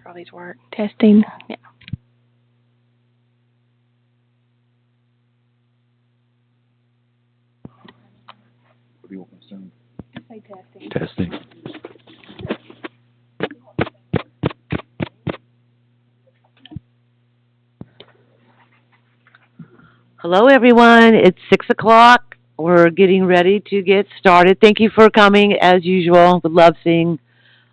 Charlie's work. Testing. Yeah. What do you want me to send? Say testing. Testing. Hello, everyone. It's 6 o'clock. We're getting ready to get started. Thank you for coming, as usual. We love seeing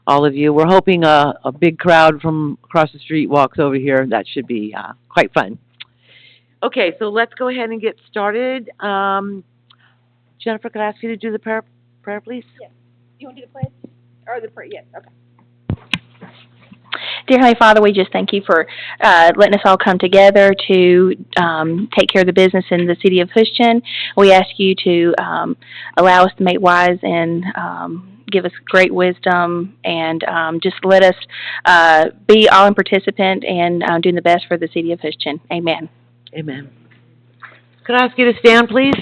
all of you. We're hoping a big crowd from across the street walks over here. That should be quite fun. Okay, so let's go ahead and get started. Jennifer, could I ask you to do the prayer please? Yes. You want to do the pledge? Or the prayer? Yes. Okay. Dear Heavenly Father, we just thank you for letting us all come together to take care of the business in the city of Houston. We ask you to allow us to make wise and give us great wisdom and just let us be all in participant and doing the best for the city of Houston. Amen. Amen. Could I ask you to stand, please?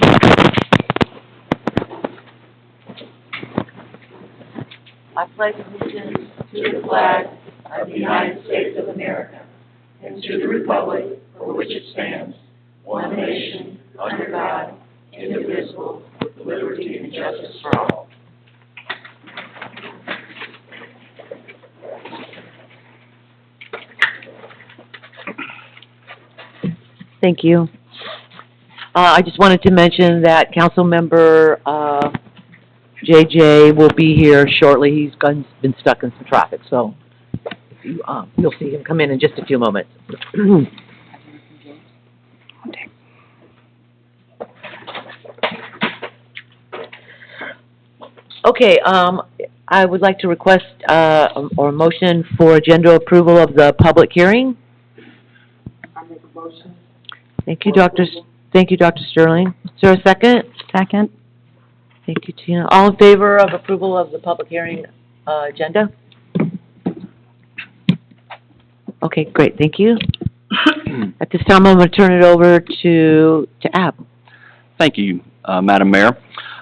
I pledge allegiance to the flag of the United States of America and to the republic for which it stands, one nation, under God, indivisible, with liberty and justice for all. Thank you. I just wanted to mention that Council Member JJ will be here shortly. He's been stuck in some traffic, so you'll see him come in just a few moments. Okay, I would like to request or a motion for agenda approval of the public hearing. I make a motion. Thank you, Dr. Sterling. Is there a second? Second. Thank you, Tina. All in favor of approval of the public hearing agenda? Okay, great. Thank you. At this time, I'm going to turn it over to Ab. Thank you, Madam Mayor.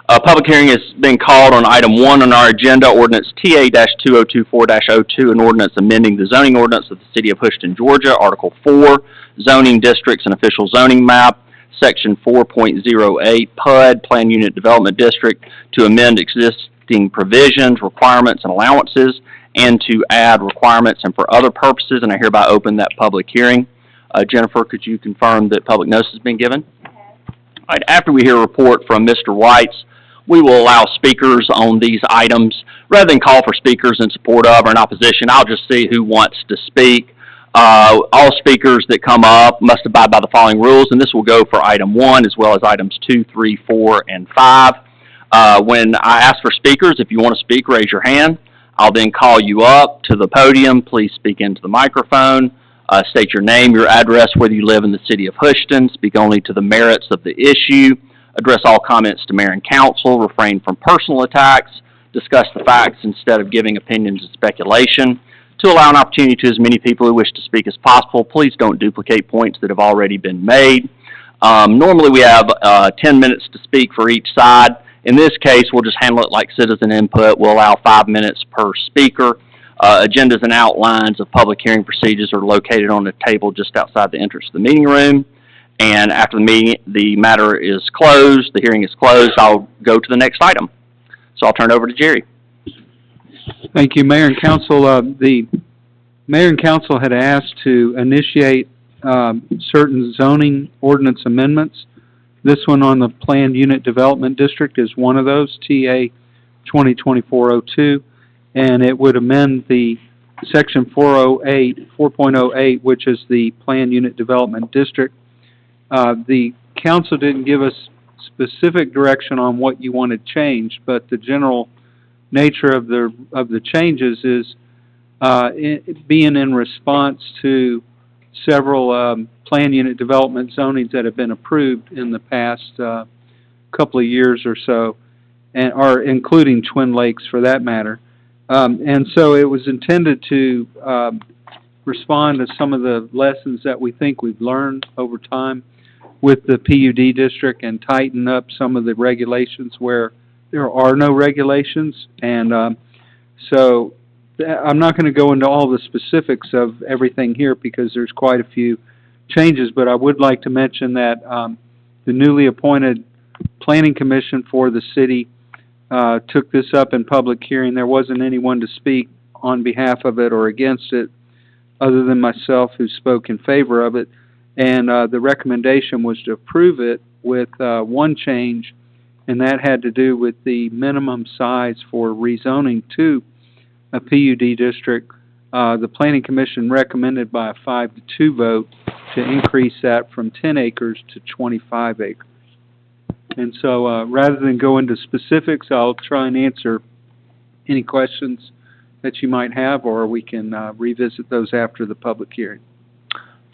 Public hearing has been called on item 1 on our agenda, ordinance TA-2024-02, an ordinance amending the zoning ordinance of the city of Houston, Georgia, Article 4, zoning districts and official zoning map, Section 4.08, PUD, Plan Unit Development District, to amend existing provisions, requirements, and allowances, and to add requirements and for other purposes, and I hereby open that public hearing. Jennifer, could you confirm that public notice has been given? All right, after we hear a report from Mr. Whites, we will allow speakers on these items. Rather than call for speakers in support of or in opposition, I'll just see who wants to speak. All speakers that come up must abide by the following rules, and this will go for item 1 as well as items 2, 3, 4, and 5. When I ask for speakers, if you want to speak, raise your hand. I'll then call you up to the podium. Please speak into the microphone. State your name, your address, whether you live in the city of Houston. Speak only to the merits of the issue. Address all comments to mayor and council. Refrain from personal attacks. Discuss the facts instead of giving opinions and speculation. To allow an opportunity to as many people who wish to speak as possible, please don't duplicate points that have already been made. Normally we have 10 minutes to speak for each side. In this case, we'll just handle it like citizen input. We'll allow 5 minutes per speaker. Agendas and outlines of public hearing procedures are located on a table just outside the entrance to the meeting room. And after the meeting, the matter is closed, the hearing is closed, I'll go to the next item. So I'll turn it over to Jerry. Thank you, Mayor and Council. The Mayor and Council had asked to initiate certain zoning ordinance amendments. This one on the Planned Unit Development District is one of those, TA 2024-02, and it would amend the Section 4.08, which is the Planned Unit Development District. The Council didn't give us specific direction on what you wanted changed, but the general nature of the changes is being in response to several plan unit development zonings that have been approved in the past couple of years or so, and or including Twin Lakes for that matter. And so it was intended to respond to some of the lessons that we think we've learned over time with the PUD district and tighten up some of the regulations where there are no regulations. And so I'm not going to go into all the specifics of everything here because there's quite a few changes, but I would like to mention that the newly appointed Planning Commission for the city took this up in public hearing. There wasn't anyone to speak on behalf of it or against it other than myself, who spoke in favor of it. And the recommendation was to approve it with one change, and that had to do with the minimum size for rezoning to a PUD district. The Planning Commission recommended by a 5-2 vote to increase that from 10 acres to 25 acres. And so rather than go into specifics, I'll try and answer any questions that you might have, or we can revisit those after the public hearing.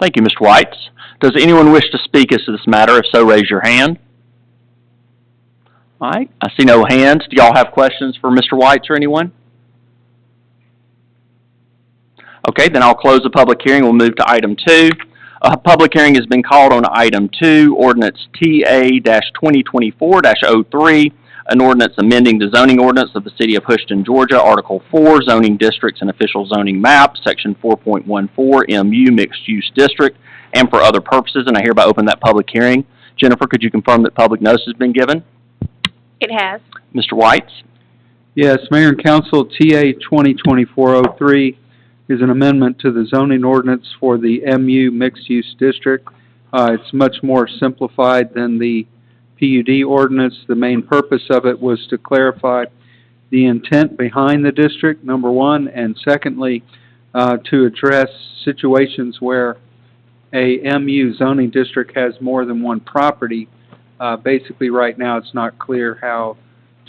Thank you, Mr. White. Does anyone wish to speak as to this matter? If so, raise your hand. All right, I see no hands. Do y'all have questions for Mr. White or anyone? Okay, then I'll close the public hearing. We'll move to item 2. A public hearing has been called on item 2, ordinance TA-2024-03, an ordinance amending the zoning ordinance of the City of Houston, Georgia, Article 4, zoning districts and official zoning map, Section 4.14, MU, mixed-use district, and for other purposes, and I hereby open that public hearing. Jennifer, could you confirm that public notice has been given? It has. Mr. White? Yes, Mayor and Council, TA 2024-03 is an amendment to the zoning ordinance for the MU mixed-use district. It's much more simplified than the PUD ordinance. The main purpose of it was to clarify the intent behind the district, number one, and secondly, to address situations where a MU zoning district has more than one property. Basically, right now, it's not clear how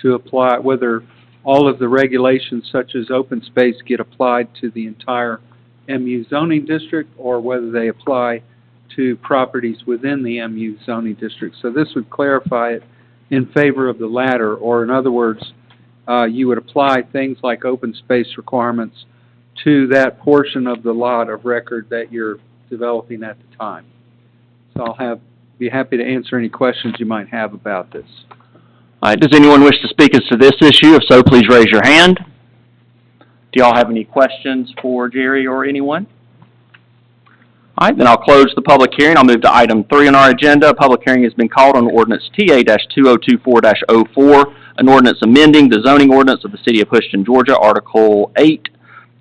to apply, whether all of the regulations such as open space get applied to the entire MU zoning district or whether they apply to properties within the MU zoning district. So this would clarify it in favor of the latter, or in other words, you would apply things like open space requirements to that portion of the lot of record that you're developing at the time. So I'll be happy to answer any questions you might have about this. All right, does anyone wish to speak as to this issue? If so, please raise your hand. Do y'all have any questions for Jerry or anyone? All right, then I'll close the public hearing. I'll move to item 3 on our agenda. A public hearing has been called on ordinance TA-2024-04, an ordinance amending the zoning ordinance of the City of Houston, Georgia, Article 8,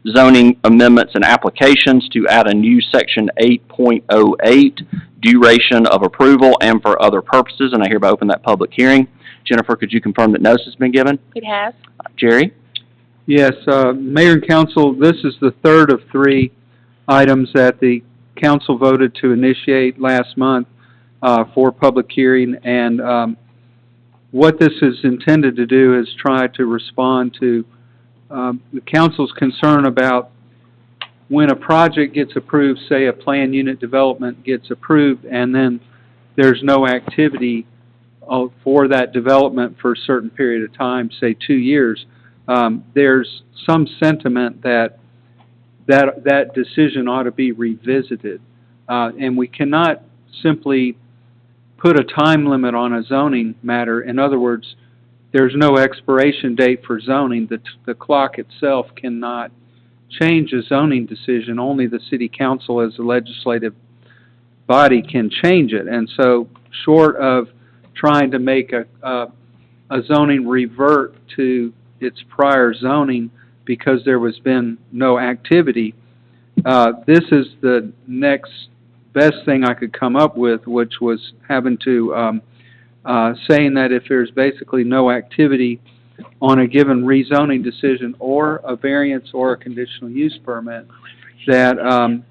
zoning amendments and applications to add a new section 8.08, duration of approval and for other purposes, and I hereby open that public hearing. Jennifer, could you confirm that notice has been given? It has. Jerry? Yes, Mayor and Council, this is the third of 3 items that the Council voted to initiate last month for public hearing, and what this is intended to do is try to respond to the Council's concern about when a project gets approved, say a planned unit development gets approved, and then there's no activity for that development for a certain period of time, say 2 years. There's some sentiment that decision ought to be revisited. And we cannot simply put a time limit on a zoning matter. In other words, there's no expiration date for zoning. The clock itself cannot change a zoning decision. Only the City Council as a legislative body can change it. And so short of trying to make a zoning revert to its prior zoning because there was been no activity, this is the next best thing I could come up with, which was having to saying that if there's basically no activity on a given rezoning decision or a variance or a conditional use permit, that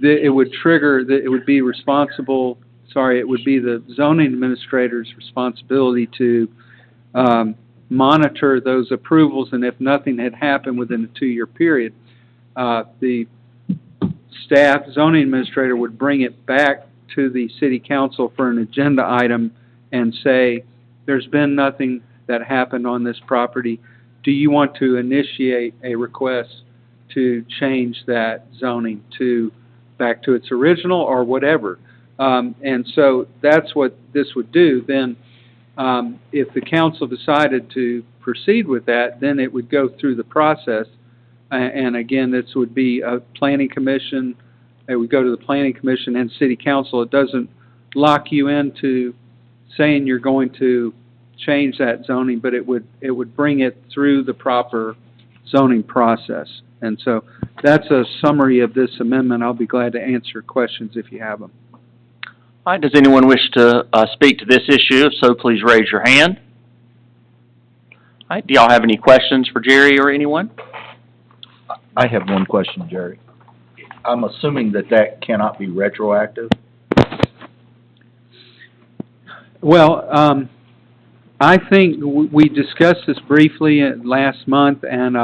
it would trigger, that it would be responsible, it would be the zoning administrator's responsibility to monitor those approvals, and if nothing had happened within a 2-year period, the zoning administrator would bring it back to the City Council for an agenda item and say, there's been nothing that happened on this property. Do you want to initiate a request to change that zoning back to its original or whatever? And so that's what this would do. Then if the council decided to proceed with that, then it would go through the process And again, this would be a planning commission. It would go to the planning commission and city council. It doesn't lock you into saying you're going to change that zoning, but it would bring it through the proper zoning process. And so that's a summary of this amendment. I'll be glad to answer questions if you have them. All right, does anyone wish to speak to this issue? If so, please raise your hand. All right, do y'all have any questions for Jerry or anyone? I have one question, Jerry. I'm assuming that cannot be retroactive? Well, I think we discussed this briefly last month, and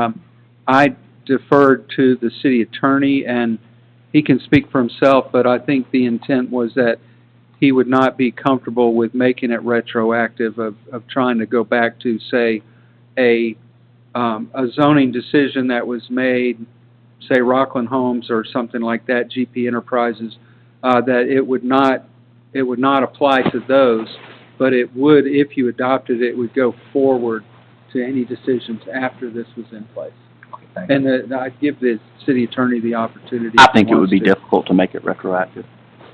I deferred to the city attorney, and he can speak for himself, but I think the intent was that he would not be comfortable with making it retroactive of trying to go back to, say, a zoning decision that was made, say Rockland Homes or something like that, GP Enterprises, that it would not apply to those, but it would, if you adopted it, it would go forward to any decisions after this was in place. Okay, thank you. And I'd give the city attorney the opportunity. I if he think it would wants be to. difficult to make it retroactive.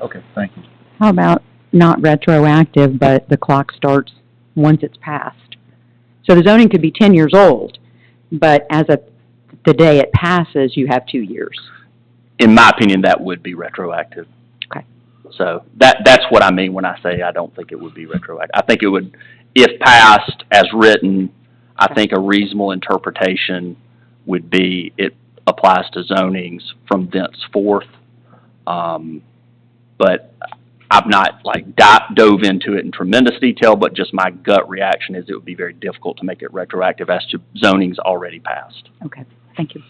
Okay, thank you. How about not retroactive, but the clock starts once it's passed? So the zoning could be 10 years old, but as of the day it passes, you have 2 years. In my opinion, that would be retroactive. Okay. So that's what I mean when I say I don't think it would be retroactive. I think it would, if passed as written, I think a reasonable interpretation would be it applies to zonings from thenceforth. But I've not dove into it in tremendous detail, but just my gut reaction is it would be very difficult to make it retroactive as to zonings already passed. Okay, thank you.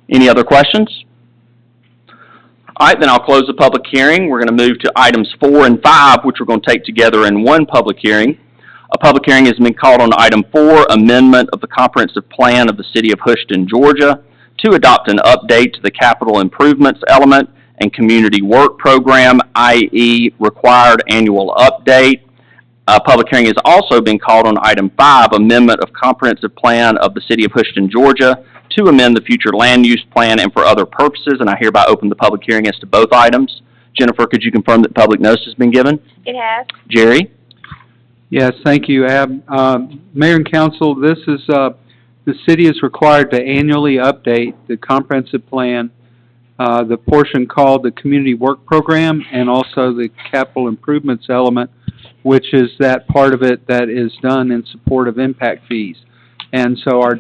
Any other questions? All right, then I'll close the public hearing. We're going to move to items 4 and 5, which we're going to take together in one public hearing. A public hearing has been called on item 4, amendment of the comprehensive plan of the city of Houston, Georgia, to adopt an update to the capital improvements element and community work program, i.e. required annual update. A public hearing has also been called on item 5, amendment of comprehensive plan of the city of Houston, Georgia, to amend the future land use plan and for other purposes, and I hereby open the public hearing as to both items. Jennifer, could you confirm that public notice has been given? It has. Jerry? Yes, thank you, Ab. Mayor and council, this is, the city is required to annually update the comprehensive plan, the portion called the community work program, and also the capital improvements element, which is that part of it that is done in support of impact fees. And so our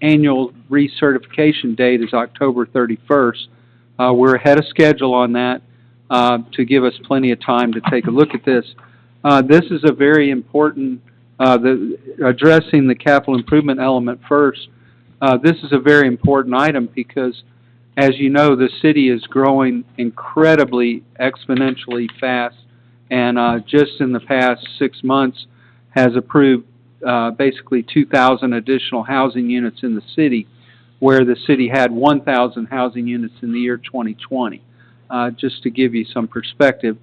annual recertification date is October 31st. We're ahead of schedule on that to give us plenty of time to take a look at this. This is a very important, addressing the capital improvement element first. This is a very important item because, as you know, the city is growing incredibly exponentially fast, and just in the past 6 months has approved basically 2,000 additional housing units in the city, where the city had 1,000 housing units in the year 2020, just to give you some perspective.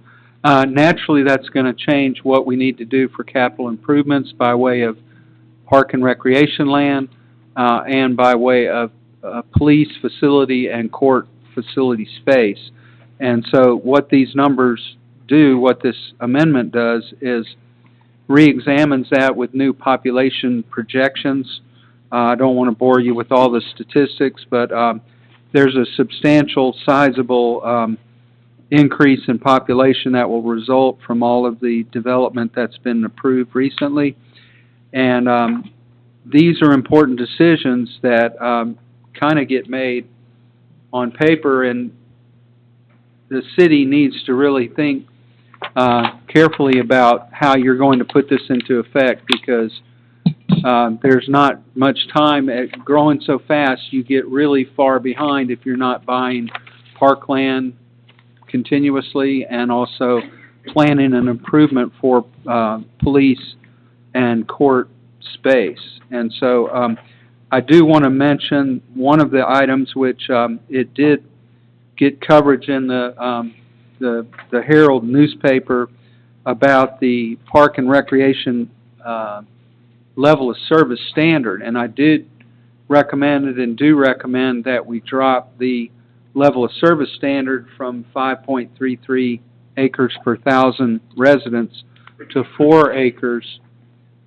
Naturally, that's going to change what we need to do for capital improvements by way of park and recreation land and by way of police facility and court facility space. And so what these numbers do, what this amendment does, is re-examines that with new population projections. I don't want to bore you with all the statistics, but there's a substantial, sizable increase in population that will result from all of the development that's been approved recently. And these are important decisions that kind of get made on paper, and the city needs to really think carefully about how you're going to put this into effect, because there's not much time. At growing so fast, you get really far behind if you're not buying parkland continuously and also planning an improvement for police and court space. And so I do want to mention one of the items which it did get coverage in the Herald newspaper about the park and recreation level of service standard, and I did recommended and do recommend that we drop the level of service standard from 5.33 acres per thousand residents to 4 acres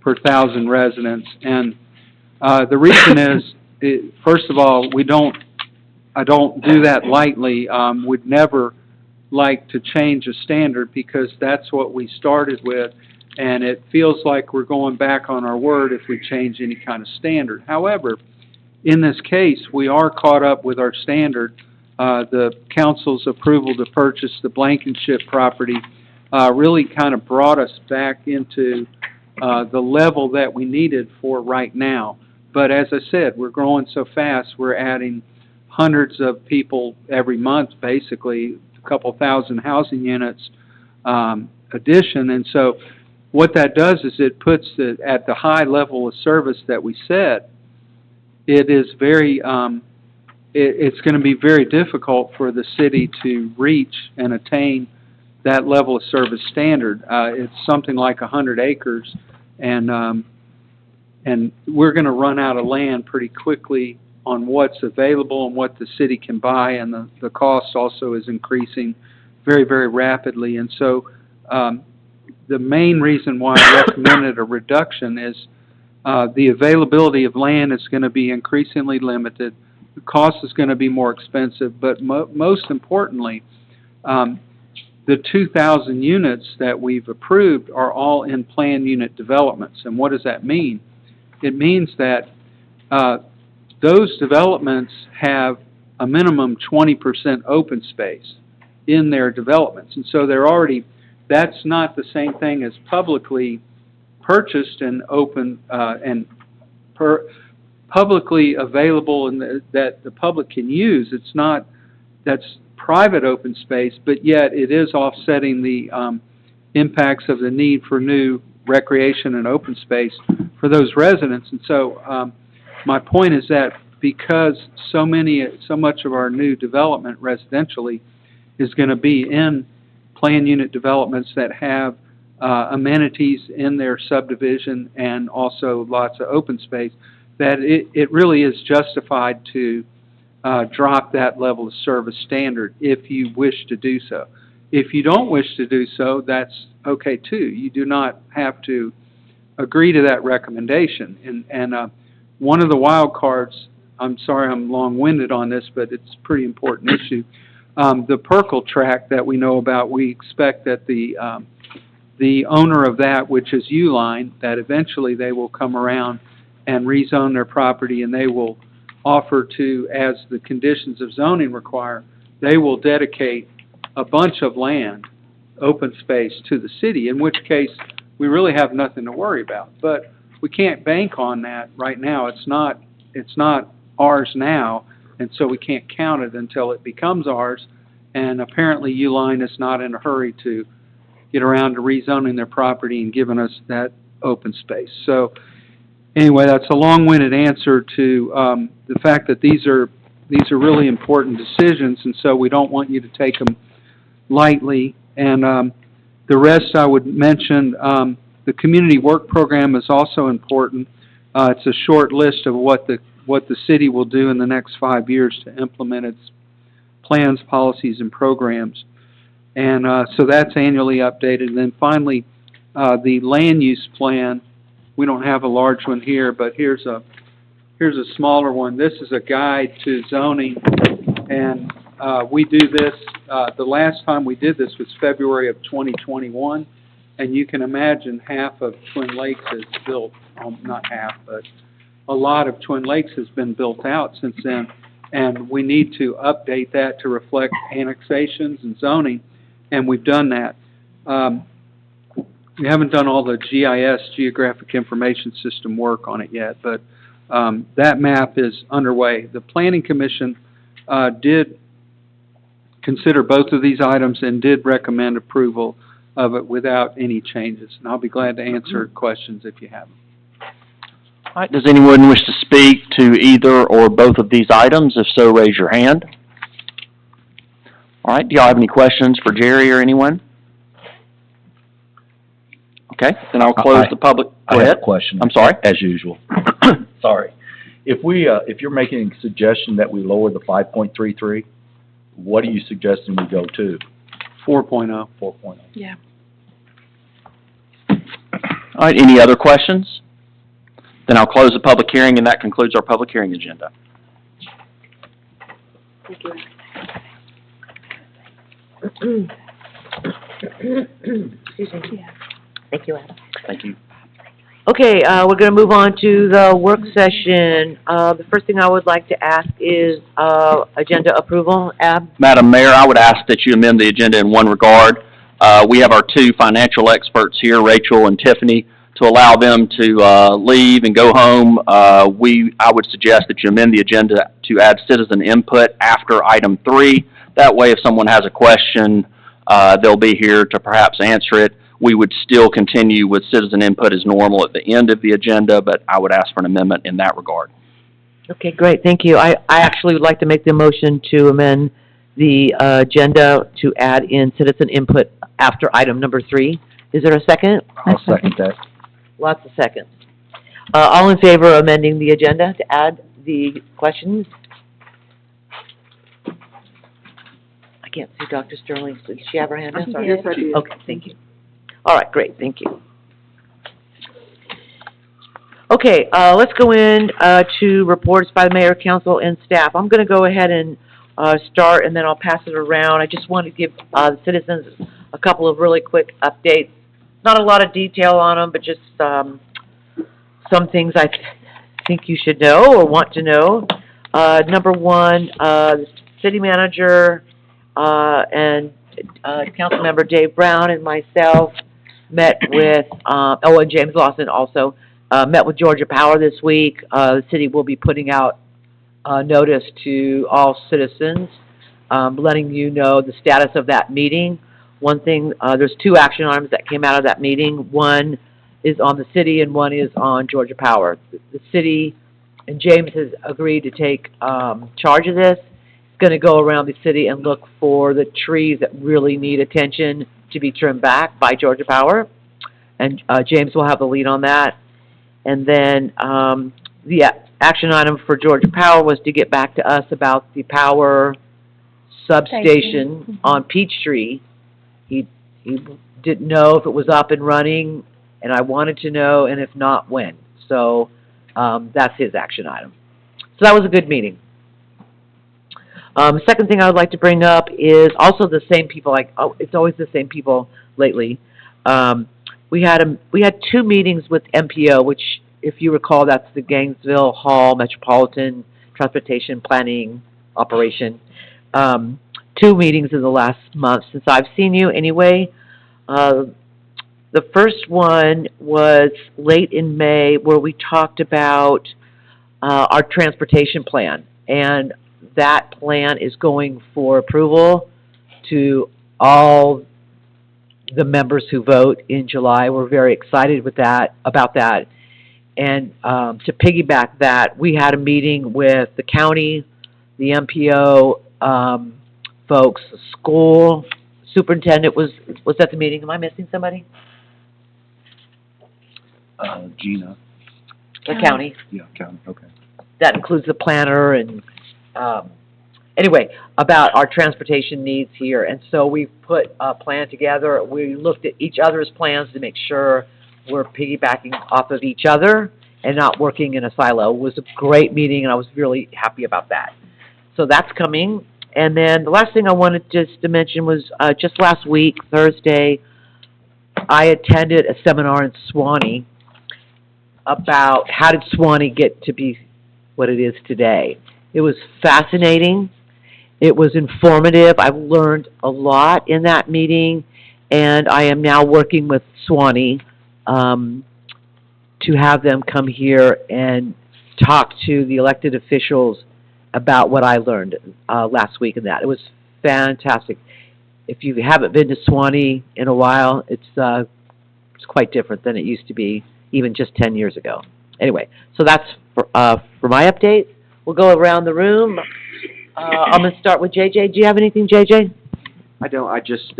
per thousand residents. And the reason is, first of all, I don't do that lightly. Would never like to change a standard because that's what we started with, and it feels like we're going back on our word if we change any kind of standard. However, in this case, we are caught up with our standard. The council's approval to purchase the Blankenship property really kind of brought us back into the level that we needed for right now. But as I said, we're growing so fast, we're adding hundreds of people every month, basically, a couple thousand housing units addition. And so what that does is it puts it at the high level of service that we set. It is very, it's going to be very difficult for the city to reach and attain that level of service standard. It's something like 100 acres, and we're going to run out of land pretty quickly on what's available and what the city can buy, and the cost also is increasing very, very rapidly. And so the main reason why I recommended a reduction is the availability of land is going to be increasingly limited. The cost is going to be more expensive, but most importantly, the 2,000 units that we've approved are all in planned unit developments. And what does that mean? It means that those developments have a minimum 20% open space in their developments. And so they're already, that's not the same thing as publicly purchased and open publicly available and that the public can use. It's not, that's private open space, but yet it is offsetting the impacts of the need for new recreation and open space for those residents. And so my point is that because so much of our new development residentially is going to be in planned unit developments that have amenities in their subdivision and also lots of open space, that it really is justified to drop that level of service standard if you wish to do so. If you don't wish to do so, that's okay too. You do not have to agree to that recommendation. And one of the wild cards, I'm sorry I'm long-winded on this, but it's a pretty important issue. The Perkle tract that we know about, we expect that the owner of that, which is Uline, that eventually they will come around and rezone their property, and they will offer to, as the conditions of zoning require, they will dedicate a bunch of land, open space, to the city, in which case we really have nothing to worry about. But we can't bank on that right now. It's not ours now, and so we can't count it until it becomes ours. And apparently Uline is not in a hurry to get around to rezoning their property and giving us that open space. So anyway, that's a long-winded answer to the fact that these are really important decisions, and so we don't want you to take them lightly. And the rest I would mention, the community work program is also important. It's a short list of what the city will do in the next 5 years to implement its plans, policies, and programs. And so that's annually updated. And then finally, the land use plan. We don't have a large one here, but here's a smaller one. This is a guide to zoning, and we do this, the last time we did this was February of 2021, and you can imagine half of Twin Lakes is built, not half, but a lot of Twin Lakes has been built out since then, and we need to update that to reflect annexations and zoning, and we've done that. We haven't done all the GIS, Geographic Information System, work on it yet, but that map is underway. The Planning Commission did consider both of these items and did recommend approval of it without any changes. And I'll be glad to answer questions if you have them. All right, does anyone wish to speak to either or both of these items? If so, raise your hand. All right, do y'all have any questions for Jerry or anyone? Okay, then I'll close the public. Go I have ahead. a question. I'm sorry? As usual. Sorry. if you're making a suggestion that we lower the 5.33, what are you suggesting we go to? 4.0. 4.0? Yeah. All right, any other questions? Then I'll close the public hearing, and that concludes our public hearing agenda. Thank you. Excuse me. Thank you, Adam. Thank you. Okay, we're gonna move on to the work session. The first thing I would like to ask is, agenda approval. Ab? Madam Mayor, I would ask that you amend the agenda in one regard. We have our two financial experts here, Rachel and Tiffany, to allow them to leave and go home. I would suggest that you amend the agenda to add citizen input after item 3. That way, if someone has a question, they'll be here to perhaps answer it. We would still continue with citizen input as normal at the end of the agenda, but I would ask for an amendment in that regard. Okay, great, thank you. I actually would like to make the motion to amend the agenda to add in citizen input after item number 3. Is there a second? I'll second that. Lots of seconds. All in favor of amending the agenda to add the questions? I can't see Dr. Sterling. Does she have her hand up? Sorry. Yes, I do. Okay, thank you. All right, great, thank you. Okay, let's go in to reports by the mayor, council, and staff. I'm going to go ahead and start, and then I'll pass it around. I just want to give the citizens a couple of really quick updates. Not a lot of detail on them, but just some things I think you should know or want to know. Number one, the city manager and council member Dave Brown and myself met with, and James Lawson also, met with Georgia Power this week. The city will be putting out a notice to all citizens, letting you know the status of that meeting. One thing, there's 2 action items that came out of that meeting. One is on the city and one is on Georgia Power. The city, and James has agreed to take charge of this. He's going to go around the city and look for the trees that really need attention to be trimmed back by Georgia Power. And James will have the lead on that. And then the action item for Georgia Power was to get back to us about the power substation on Peachtree. He didn't know if it was up and running, and I wanted to know, and if not, when. So that's his action item. So that was a good meeting. The second thing I would like to bring up is also the same people. It's always the same people lately. We had 2 meetings with MPO, which, if you recall, that's the Gainesville Hall Metropolitan Transportation Planning Operation. 2 meetings in the last month since I've seen you anyway. The first one was late in May, where we talked about our transportation plan, and that plan is going for approval to all the members who vote in July. We're very excited about that. And to piggyback that, we had a meeting with the county, the MPO folks, the school superintendent was at the meeting. Am I missing somebody? Gina. The county. Yeah, county, okay. That includes the planner and, anyway, about our transportation needs here. And so we put a plan together. We looked at each other's plans to make sure we're piggybacking off of each other and not working in a silo. It was a great meeting, and I was really happy about that. So that's coming. And then the last thing I wanted just to mention was just last week, Thursday, I attended a seminar in Suwanee about how did Suwanee get to be what it is today. It was fascinating. It was informative. I've learned a lot in that meeting, and I am now working with Suwanee to have them come here and talk to the elected officials about what I learned last week in that. It was fantastic. If you haven't been to Suwanee in a while, it's quite different than it used to be even just 10 years ago. Anyway, so that's for my update. We'll go around the room. I'm going to start with JJ. Do you have anything, JJ? I don't. I just,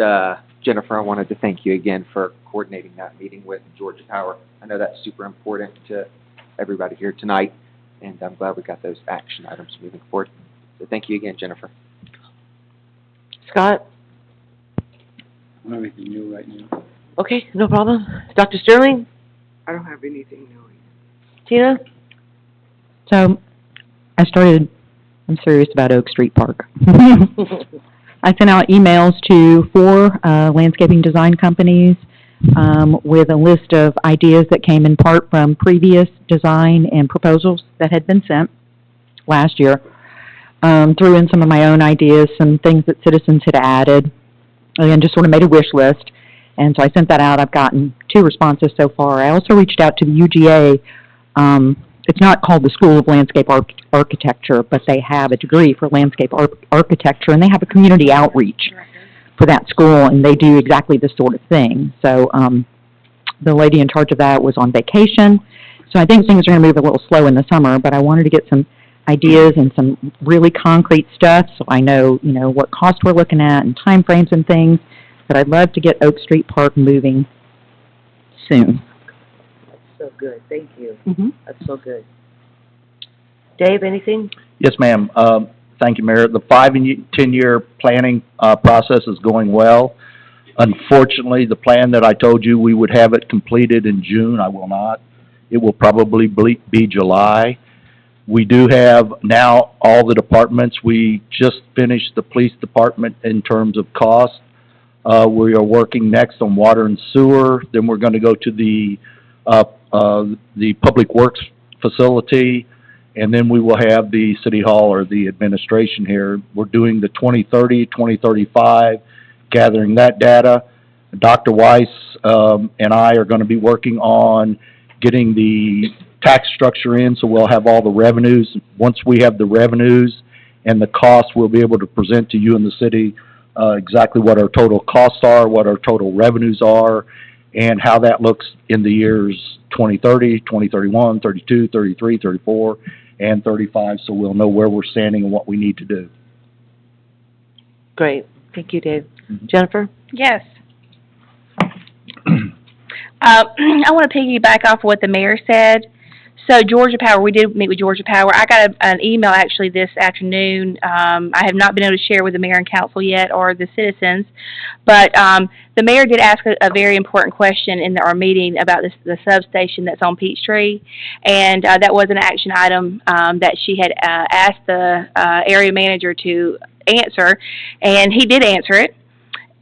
Jennifer, I wanted to thank you again for coordinating that meeting with Georgia Power. I know that's super important to everybody here tonight. and I'm glad we got those action items moving forward. So thank you again, Jennifer. Scott? I don't have anything new right now. Okay, no problem. Dr. Sterling? I don't have anything new. Tina? So, I'm serious about Oak Street Park. I sent out emails to 4 landscaping design companies with a list of ideas that came in part from previous design and proposals that had been sent last year. Threw in some of my own ideas, some things that citizens had added, and just sort of made a wish list. And so I sent that out. I've gotten 2 responses so far. I also reached out to the UGA. It's not called the School of Landscape Architecture, but they have a degree for landscape architecture, and they have a community outreach for that school, and they do exactly this sort of thing. So the lady in charge of that was on vacation, so I think things are going to move a little slow in the summer, but I wanted to get some ideas and some really concrete stuff so I know, what cost we're looking at and time frames and things, but I'd love to get Oak Street Park moving soon. So good, thank you. Mm-hmm. That's so good. Dave, anything? Yes, ma'am. Thank you, Mayor. The 5 and 10-year planning process is going well. Unfortunately, the plan that I told you we would have it completed in June, I will not. It will probably be July. We do have now all the departments. We just finished the police department in terms of cost. We are working next on water and sewer. Then we're going to go to the Public Works facility, and then we will have the City Hall or the administration here. We're doing the 2030, 2035, gathering that data. Dr. Weiss and I are going to be working on getting the tax structure in, so we'll have all the revenues. Once we have the revenues and the costs, we'll be able to present to you in the city exactly what our total costs are, what our total revenues are, and how that looks in the years 2030, 2031, 32, 33, 34, and 35, so we'll know where we're standing and what we need to do. Great, thank you, Dave. Mm-hmm. Jennifer? Yes. I want to piggyback off what the mayor said. So Georgia Power, we did meet with Georgia Power. I got an email actually this afternoon. I have not been able to share with the mayor and council yet or the citizens, but the mayor did ask a very important question in our meeting about the substation that's on Peachtree, and that was an action item that she had asked the area manager to answer, and he did answer it.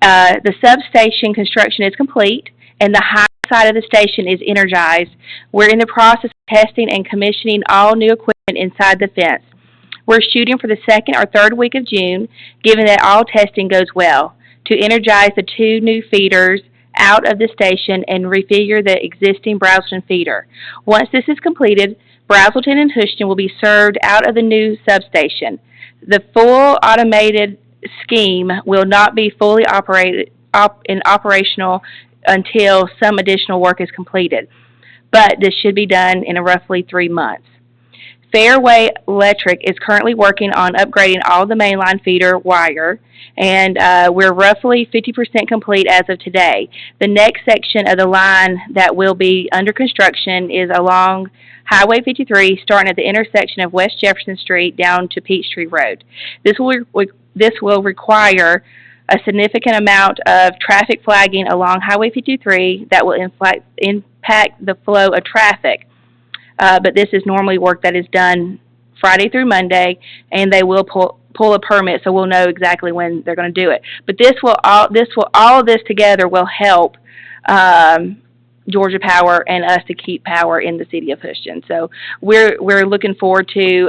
The substation construction is complete, and the high side of the station is energized. We're in the process of testing and commissioning all new equipment inside the fence. We're shooting for the 2nd or 3rd week of June, given that all testing goes well, to energize the 2 new feeders out of the station and refigure the existing Brazelton feeder. Once this is completed, Brazelton and Houston will be served out of the new substation. The full automated scheme will not be fully operational until some additional work is completed, but this should be done in roughly 3 months. Fairway Electric is currently working on upgrading all the mainline feeder wire, and we're roughly 50% complete as of today. The next section of the line that will be under construction is along Highway 53, starting at the intersection of West Jefferson Street down to Peachtree Road. This will require a significant amount of traffic flagging along Highway 53 that will impact the flow of traffic. But this is normally work that is done Friday through Monday, and they will pull a permit, so we'll know exactly when they're going to do it. But all of this together will help Georgia Power and us to keep power in the city of Houston. So we're looking forward to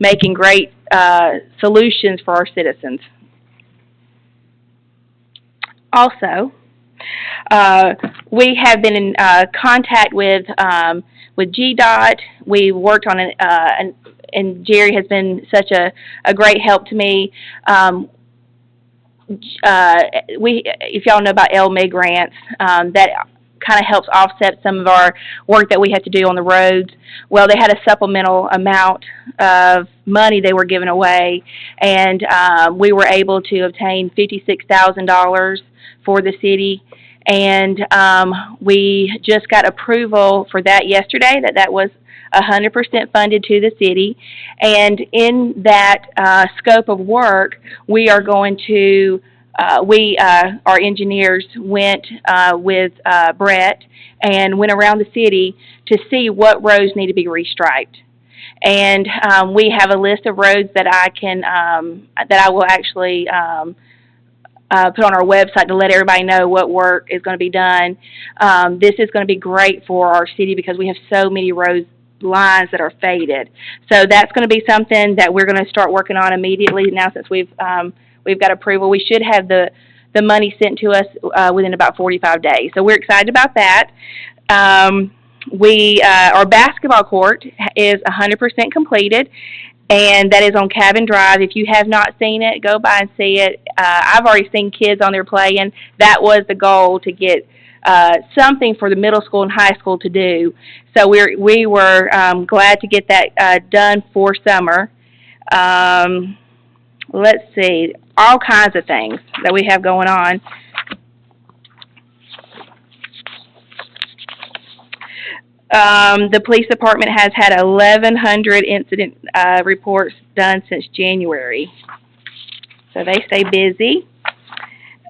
making great solutions for our citizens. Also, we have been in contact with GDOT. We worked on and Jerry has been such a great help to me. If y'all know about LMIG grants, that kind of helps offset some of our work that we have to do on the roads. Well, they had a supplemental amount of money they were giving away, and we were able to obtain $56,000 for the city, And we just got approval for that yesterday, that was 100% funded to the city. And in that scope of work, we are going to, our engineers went with Brett and went around the city to see what roads need to be restriped. And we have a list of roads that I will actually put on our website to let everybody know what work is going to be done. This is going to be great for our city because we have so many roads lines that are faded. So that's going to be something that we're going to start working on immediately now since we've got approval. We should have the money sent to us within about 45 days. So we're excited about that. Our basketball court is 100% completed, and that is on Cabin Drive. If you have not seen it, go by and see it. I've already seen kids on there playing. That was the goal, to get something for the middle school and high school to do. So we were glad to get that done for summer. Let's see, all kinds of things that we have going on. The police department has had 1,100 incident reports done since January. So they stay busy.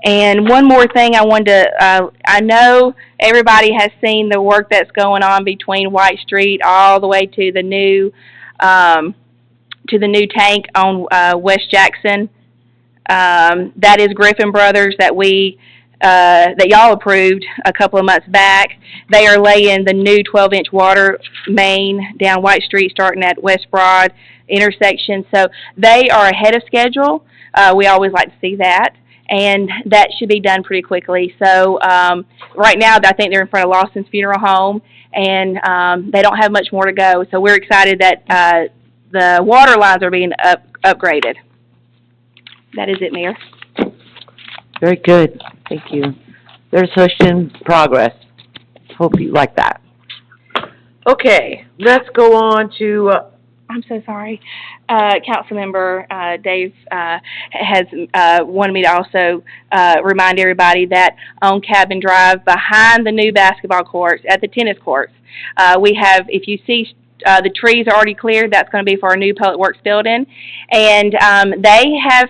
And one more thing I wanted to, I know everybody has seen the work that's going on between White Street all the way to the new tank on West Jackson. That is Griffin Brothers that y'all approved a couple of months back. They are laying the new 12-inch water main down White Street starting at West Broad intersection. So they are ahead of schedule. We always like to see that. And that should be done pretty quickly. So right now, I think they're in front of Lawson's Funeral Home, and they don't have much more to go. So we're excited that the water lines are being upgraded. That is it, Mayor. Very good. Thank you. There's Hushton progress. Hope you like that. Okay, let's go on to, I'm so sorry. Councilmember Dave has wanted me to also remind everybody that on Cabin Drive, behind the new basketball courts, at the tennis courts, we have, if you see, the trees are already cleared. That's going to be for our new Public Works building. And they have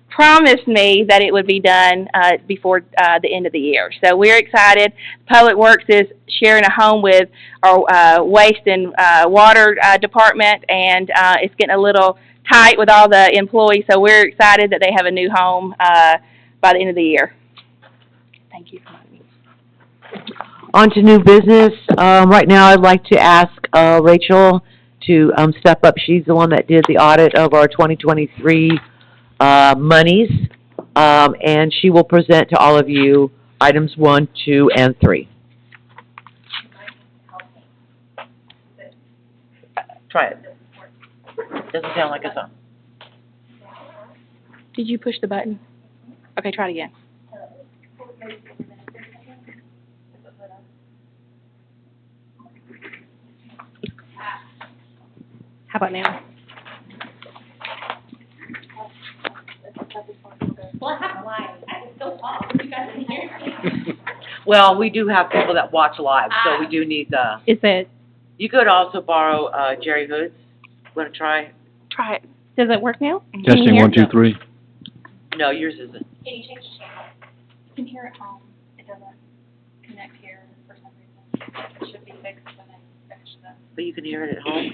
promised me that it would be done before the end of the year. So we're excited. Public Works is sharing a home with our waste and water department, and it's getting a little tight with all the employees. So we're excited that they have a new home by the end of the year. Thank you. on to new business. Right now, I'd like to ask Rachel to step up. She's the one that did the audit of our 2023 monies, and she will present to all of you items 1, 2, and 3. Try it. Doesn't sound like it's on. Did you push the button? Okay, try it again. How about now? Well, I have live. I can still talk. You guys can hear me. Well, we do have people that watch live, so we do need the... Is it? You could also borrow Jerry Hood's. Want to try? Try it. Does it work now? Can you Testing, hear? 1, 2, 3. No, yours isn't. Can you change the channel? You can hear it home. It doesn't connect here for some reason. It should be fixed when I finish this. But you can hear it at home?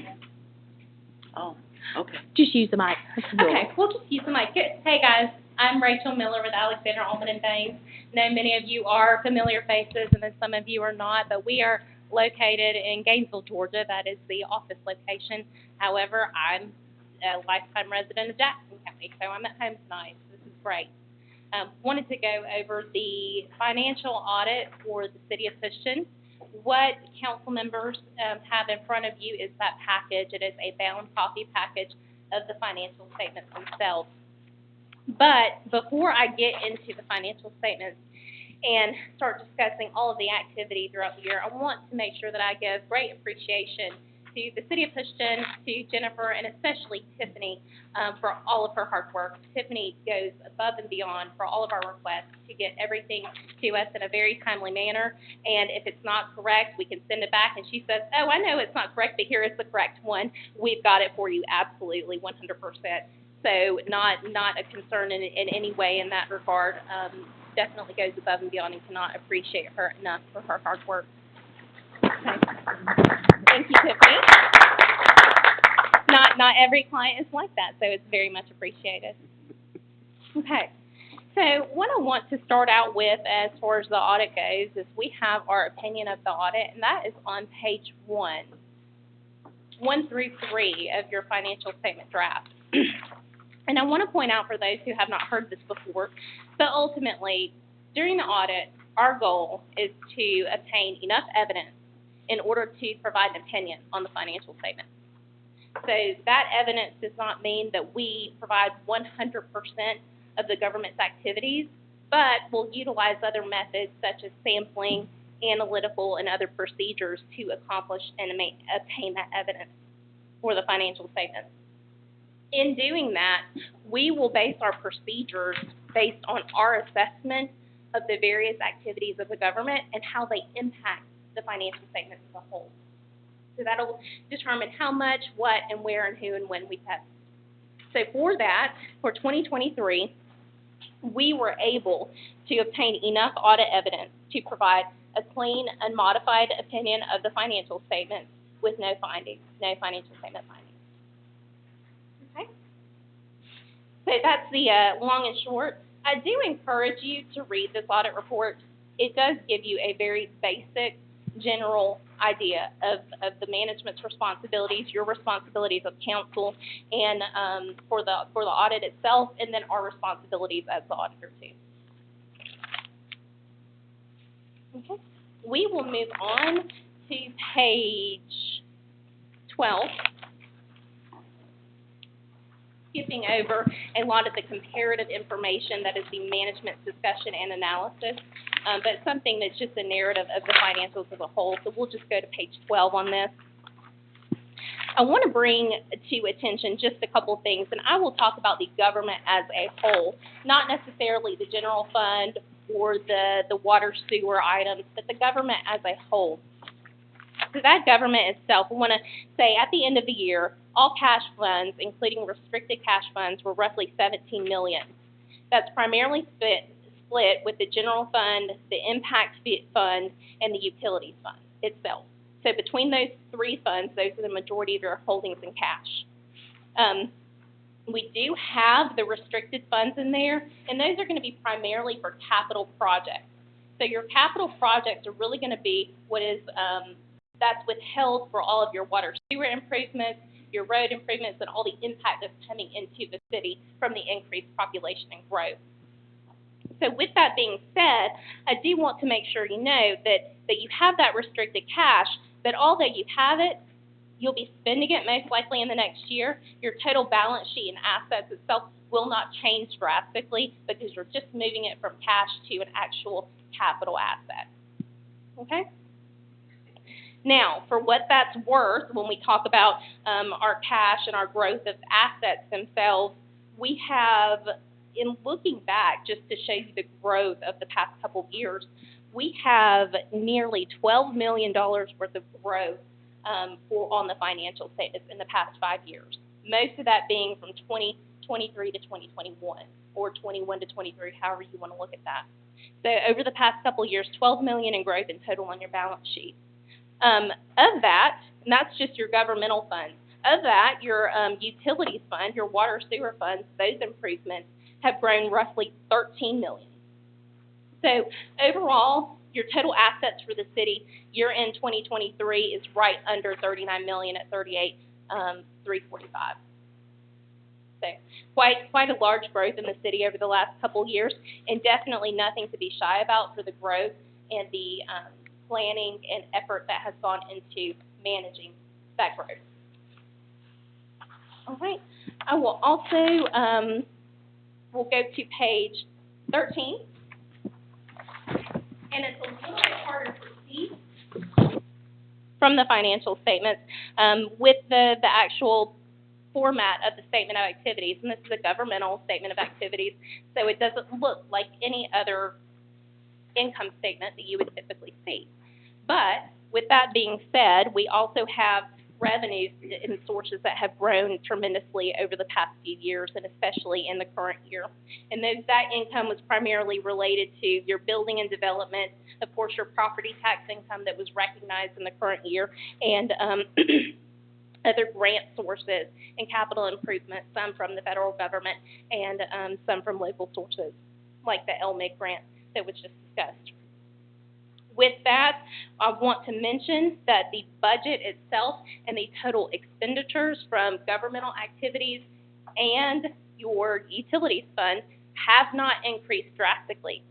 Oh, okay. Just use the mic. Okay, we'll just use the mic. Good. Hey, guys. I'm Rachel Miller with Alexander Allman and Baines. I know many of you are familiar faces, and then some of you are not, but we are located in Gainesville, Georgia. That is the office location. However, I'm a lifetime resident of Jackson County, so I'm at home tonight. This is great. Wanted to go over the financial audit for the city of Houston. What council members have in front of you is that package. It is a bound copy package of the financial statements themselves. But before I get into the financial statements and start discussing all of the activity throughout the year, I want to make sure that I give great appreciation to the City of Houston, to Jennifer, and especially Tiffany for all of her hard work. Tiffany goes above and beyond for all of our requests to get everything to us in a very timely manner. And if it's not correct, we can send it back. And she says, oh, I know it's not correct, but here is the correct one. We've got it for you absolutely 100%. So not a concern in any way in that regard. Definitely goes above and beyond and cannot appreciate her enough for her hard work. Okay. Thank you, Tiffany. Not every client is like that, so it's very much appreciated. Okay. So what I want to start out with as far as the audit goes is we have our opinion of the audit, and that is on page 1 through 3 of your financial statement draft. And I want to point out for those who have not heard this before, but ultimately, during the audit, our goal is to obtain enough evidence in order to provide an opinion on the financial statement. So that evidence does not mean that we provide 100% of the government's activities, but we'll utilize other methods such as sampling, analytical, and other procedures to accomplish and obtain that evidence for the financial statements. In doing that, we will base our procedures based on our assessment of the various activities of the government and how they impact the financial statements as a whole. So that'll determine how much, what, and where, and who, and when we test. So for that, for 2023, we were able to obtain enough audit evidence to provide a clean, unmodified opinion of the financial statements with no findings, no financial statement findings. Okay? So that's the long and short. I do encourage you to read this audit report. It does give you a very basic, general idea of the management's responsibilities, your responsibilities of counsel, and for the audit itself, and then our responsibilities as the auditor too. Okay, we will move on to page 12. Skipping over a lot of the comparative information that is the management's discussion and analysis, but something that's just a narrative of the financials as a whole. So we'll just go to page 12 on this. I want to bring to attention just a couple things, and I will talk about the government as a whole, not necessarily the general fund or the water sewer items, but the government as a whole. So that government itself, we want to say at the end of the year, all cash funds, including restricted cash funds, were roughly $17 million. That's primarily split with the general fund, the impact fund, and the utilities fund itself. So between those three funds, those are the majority of your holdings in cash. We do have the restricted funds in there, and those are going to be primarily for capital projects. So your capital projects are really going to be what is that's withheld for all of your water sewer improvements, your road improvements, and all the impact that's coming into the city from the increased population and growth. So with that being said, I do want to make sure you know that you have that restricted cash, but although you have it, you'll be spending it most likely in the next year. Your total balance sheet and assets itself will not change drastically because you're just moving it from cash to an actual capital asset. Okay? Now, for what that's worth, when we talk about our cash and our growth of assets themselves, we have, in looking back, just to show you the growth of the past couple of years, we have nearly $12 million worth of growth on the financial statements in the past 5 years. Most of that being from 2023 to 2021, or 21 to 23, however you want to look at that. So over the past couple of years, $12 million in growth in total on your balance sheet. Of that, and that's just your governmental funds, of that, your utilities fund, your water sewer funds, those improvements have grown roughly $13 million. So overall, your total assets for the city year-end 2023 is right under $39 million at $38,345. So quite a large growth in the city over the last couple of years, and definitely nothing to be shy about for the growth and the planning and effort that has gone into managing that growth. All right. I will also, we'll go to page 13. And it's a little bit harder to see from the financial statements. with the actual format of the statement of activities, and this is a governmental statement of activities, so it doesn't look like any other income statement that you would typically see. But with that being said, we also have revenues and sources that have grown tremendously over the past few years, and especially in the current year. And that income was primarily related to your building and development, of course, your property tax income that was recognized in the current year, and other grant sources and capital improvements, some from the federal government and some from local sources, like the LMIG grant that was just discussed. With that, I want to mention that the budget itself and the total expenditures from governmental activities and your utilities fund have not increased drastically.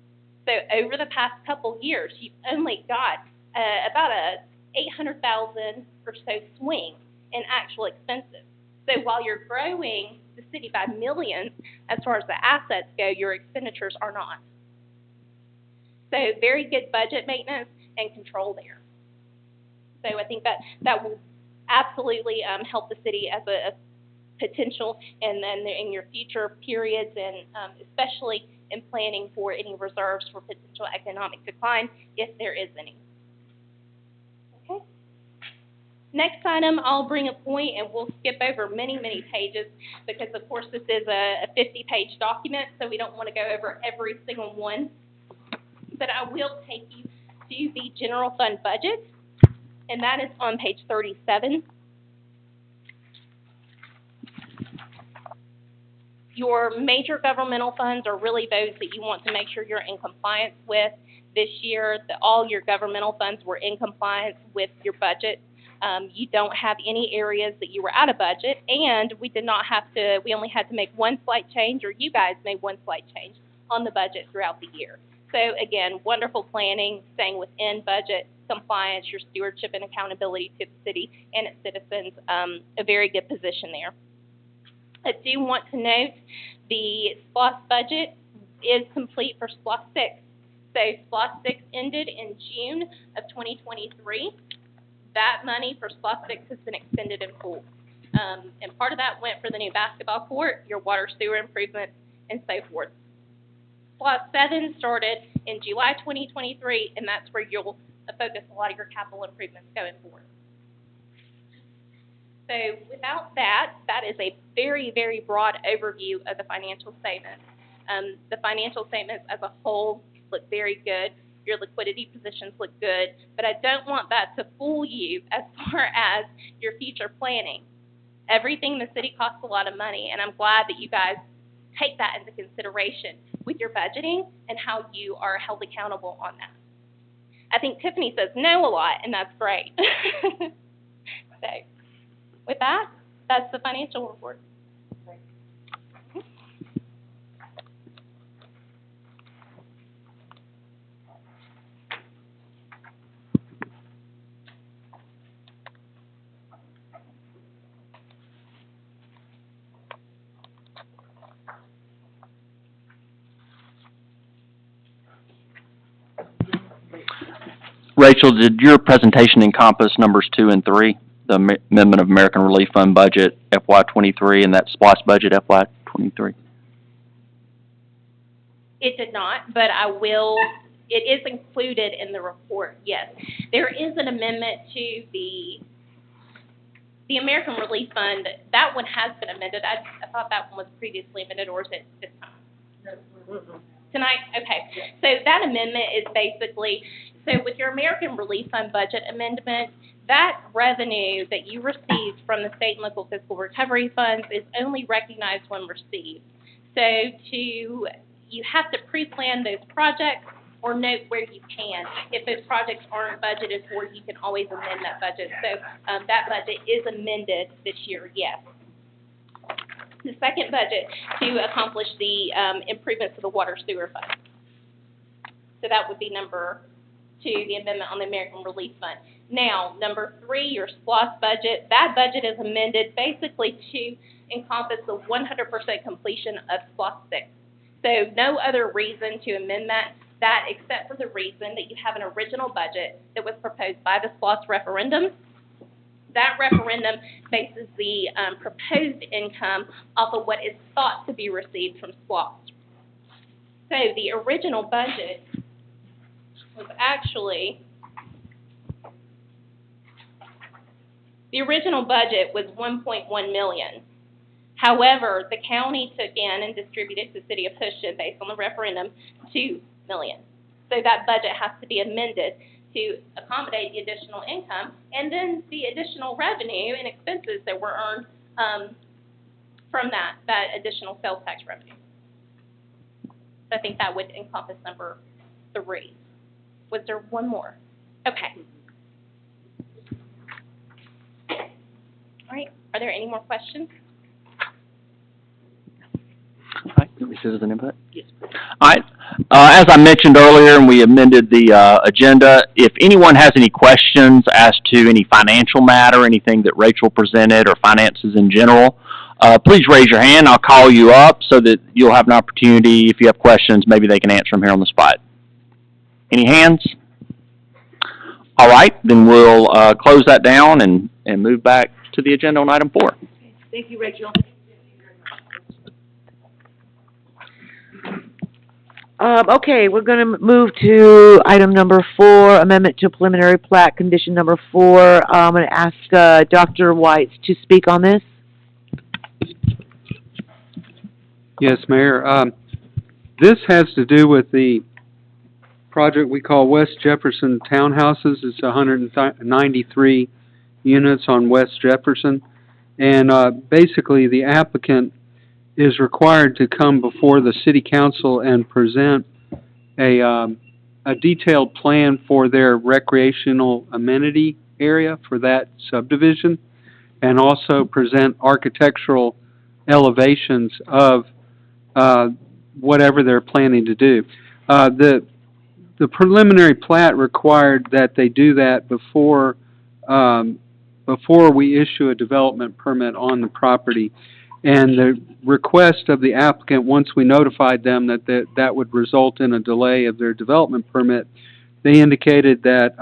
So over the past couple years, you've only got about a $800,000 or so swing in actual expenses. So while you're growing the city by millions as far as the assets go, your expenditures are not. So very good budget maintenance and control there. So I think that will absolutely help the city as a potential and then in your future periods, and especially in planning for any reserves for potential economic decline, if there is any. Okay. Next item, I'll bring a point, and we'll skip over many, many pages because, of course, this is a 50-page document, so we don't want to go over every single one. But I will take you to the general fund budget, and that is on page 37. Your major governmental funds are really those that you want to make sure you're in compliance with. This year, all your governmental funds were in compliance with your budget. You don't have any areas that you were out of budget, and we only had to make one slight change, or you guys made one slight change on the budget throughout the year. So again, wonderful planning, staying within budget compliance, your stewardship and accountability to the city and its citizens, a very good position there. I do want to note the SPLOST budget is complete for SPLOST 6. So SPLOST 6 ended in June of 2023. That money for SPLOST 6 has been expended in full. And part of that went for the new basketball court, your water sewer improvements, and so forth. SPLOST 7 started in July 2023, and that's where you'll focus a lot of your capital improvements going forward. So without that, that is a very, very broad overview of the financial statements. The financial statements as a whole look very good. Your liquidity positions look good, but I don't want that to fool you as far as your future planning. Everything in the city costs a lot of money, and I'm glad that you guys take that into consideration with your budgeting and how you are held accountable on that. I think Tiffany says no a lot, and that's great. So with that, that's the financial report. Rachel, did your presentation encompass numbers 2 and 3, the Amendment of American Relief Fund budget FY23 and that SPLOST budget FY23? It did not, but I will. It is included in the report, yes. There is an amendment to the American Relief Fund. That one has been amended. I thought that one was previously amended, or is it this time? Tonight? Okay. So that amendment is basically, so with your American Relief Fund budget amendment, that revenue that you received from the state and local fiscal recovery funds is only recognized when received. So you have to pre-plan those projects or note where you can. If those projects aren't budgeted for, you can always amend that budget. So that budget is amended this year, yes. The second budget to accomplish the improvements to the water sewer fund. So that would be number 2, the amendment on the American Relief Fund. Now, number 3, your SPLOST budget. That budget is amended basically to encompass the 100% completion of SPLOST 6. So no other reason to amend that except for the reason that you have an original budget that was proposed by the SPLOST referendum, That referendum bases the proposed income off of what is thought to be received from SPLOST. So the original budget was actually, the original budget was 1.1 million. However, the county took in and distributed to the city of Houston based on the referendum 2 million. So that budget has to be amended to accommodate the additional income and then the additional revenue and expenses that were earned from that additional sales tax revenue. So I think that would encompass number 3. Was there one more? Okay. All right. Are there any more questions? All right, citizen input? Yes. All right, as I mentioned earlier, and we amended the agenda, if anyone has any questions as to any financial matter, anything that Rachel presented, or finances in general, please raise your hand. I'll call you up so that you'll have an opportunity. If you have questions, maybe they can answer them here on the spot. Any hands? All right, then we'll close that down and move back to the agenda on item 4. Thank you, Rachel. Okay, we're going to move to item number 4, amendment to preliminary plat, condition number 4. I'm going to ask Dr. White to speak on this. Yes, Mayor. This has to do with the project we call West Jefferson Townhouses. It's 193 units on West Jefferson. And basically, the applicant is required to come before the city council and present a detailed plan for their recreational amenity area for that subdivision, and also present architectural elevations of whatever they're planning to do. The preliminary plat required that they do that before we issue a development permit on the property. And the request of the applicant, once we notified them that would result in a delay of their development permit, they indicated that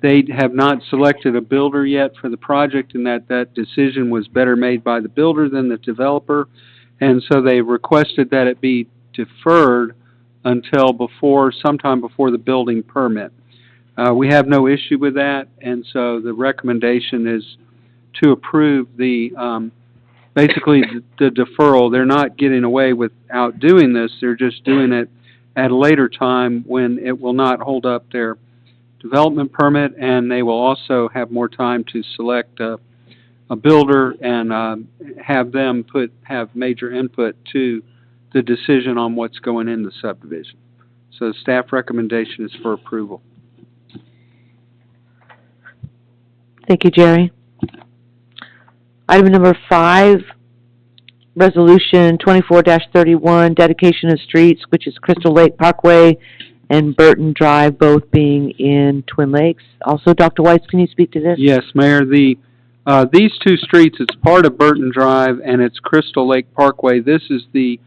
they have not selected a builder yet for the project, and that decision was better made by the builder than the developer. And so they requested that it be deferred until sometime before the building permit. We have no issue with that, and so the recommendation is to approve basically the deferral. They're not getting away without doing this. They're just doing it at a later time when it will not hold up their development permit, and they will also have more time to select a builder and have them have major input to the decision on what's going in the subdivision. So the staff recommendation is for approval. Thank you, Jerry. Item number 5, Resolution 24-31, dedication of streets, which is Crystal Lake Parkway and Burton Drive, both being in Twin Lakes. Also, Dr. Weiss, can you speak to this? Yes, Mayor. These 2 streets, it's part of Burton Drive and it's Crystal Lake Parkway. This is the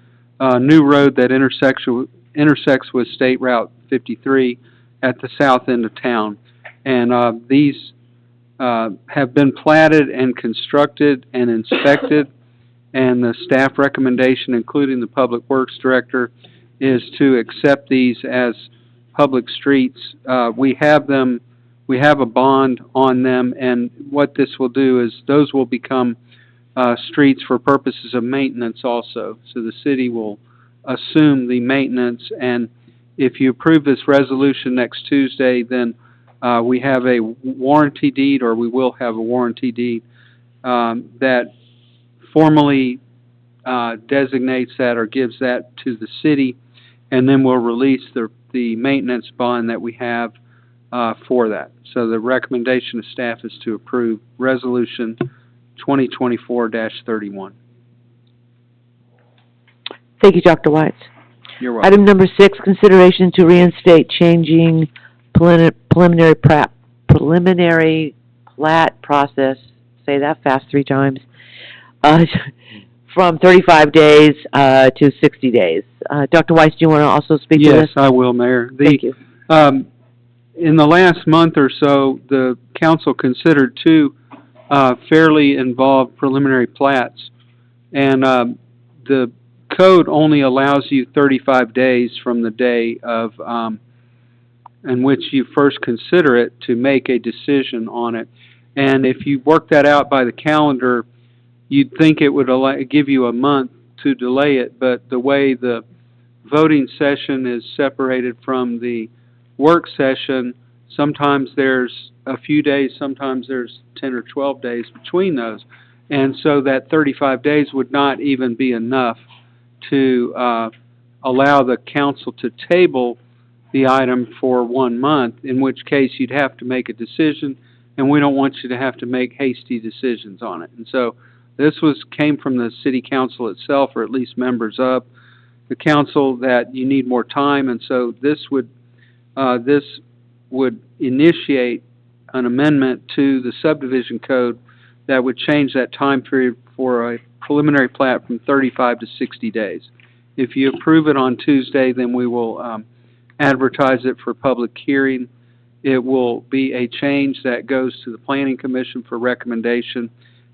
new road that intersects with State Route 53 at the south end of town. And these have been platted and constructed and inspected, and the staff recommendation, including the Public Works Director, is to accept these as public streets. We have a bond on them, and what this will do is those will become streets for purposes of maintenance also. So the city will assume the maintenance, and if you approve this resolution next Tuesday, then we have a warranty deed, or we will have a warranty deed that formally designates that or gives that to the city, and then we'll release the maintenance bond that we have for that. So the recommendation of staff is to approve Resolution 2024-31. Thank you, Dr. White. You're welcome. Item number 6, consideration to reinstate changing preliminary plat process, say that fast 3 times, from 35 days to 60 days. Dr. Weiss, do you want to also speak to this? Yes, I will, Mayor. Thank you. in the last month or so, the council considered two fairly involved preliminary plats. And the code only allows you 35 days from the day of in which you first consider it to make a decision on it. And if you work that out by the calendar, you'd think it would give you a month to delay it, but the way the voting session is separated from the work session, sometimes there's a few days, sometimes there's 10 or 12 days between those. And so that 35 days would not even be enough to allow the council to table the item for 1 month, in which case you'd have to make a decision, and we don't want you to have to make hasty decisions on it. And so this came from the city council itself, or at least members of the council, that you need more time, and so this would initiate an amendment to the subdivision code that would change that time period for a preliminary plat from 35 to 60 days. If you approve it on Tuesday, then we will advertise it for public hearing. It will be a change that goes to the Planning Commission for recommendation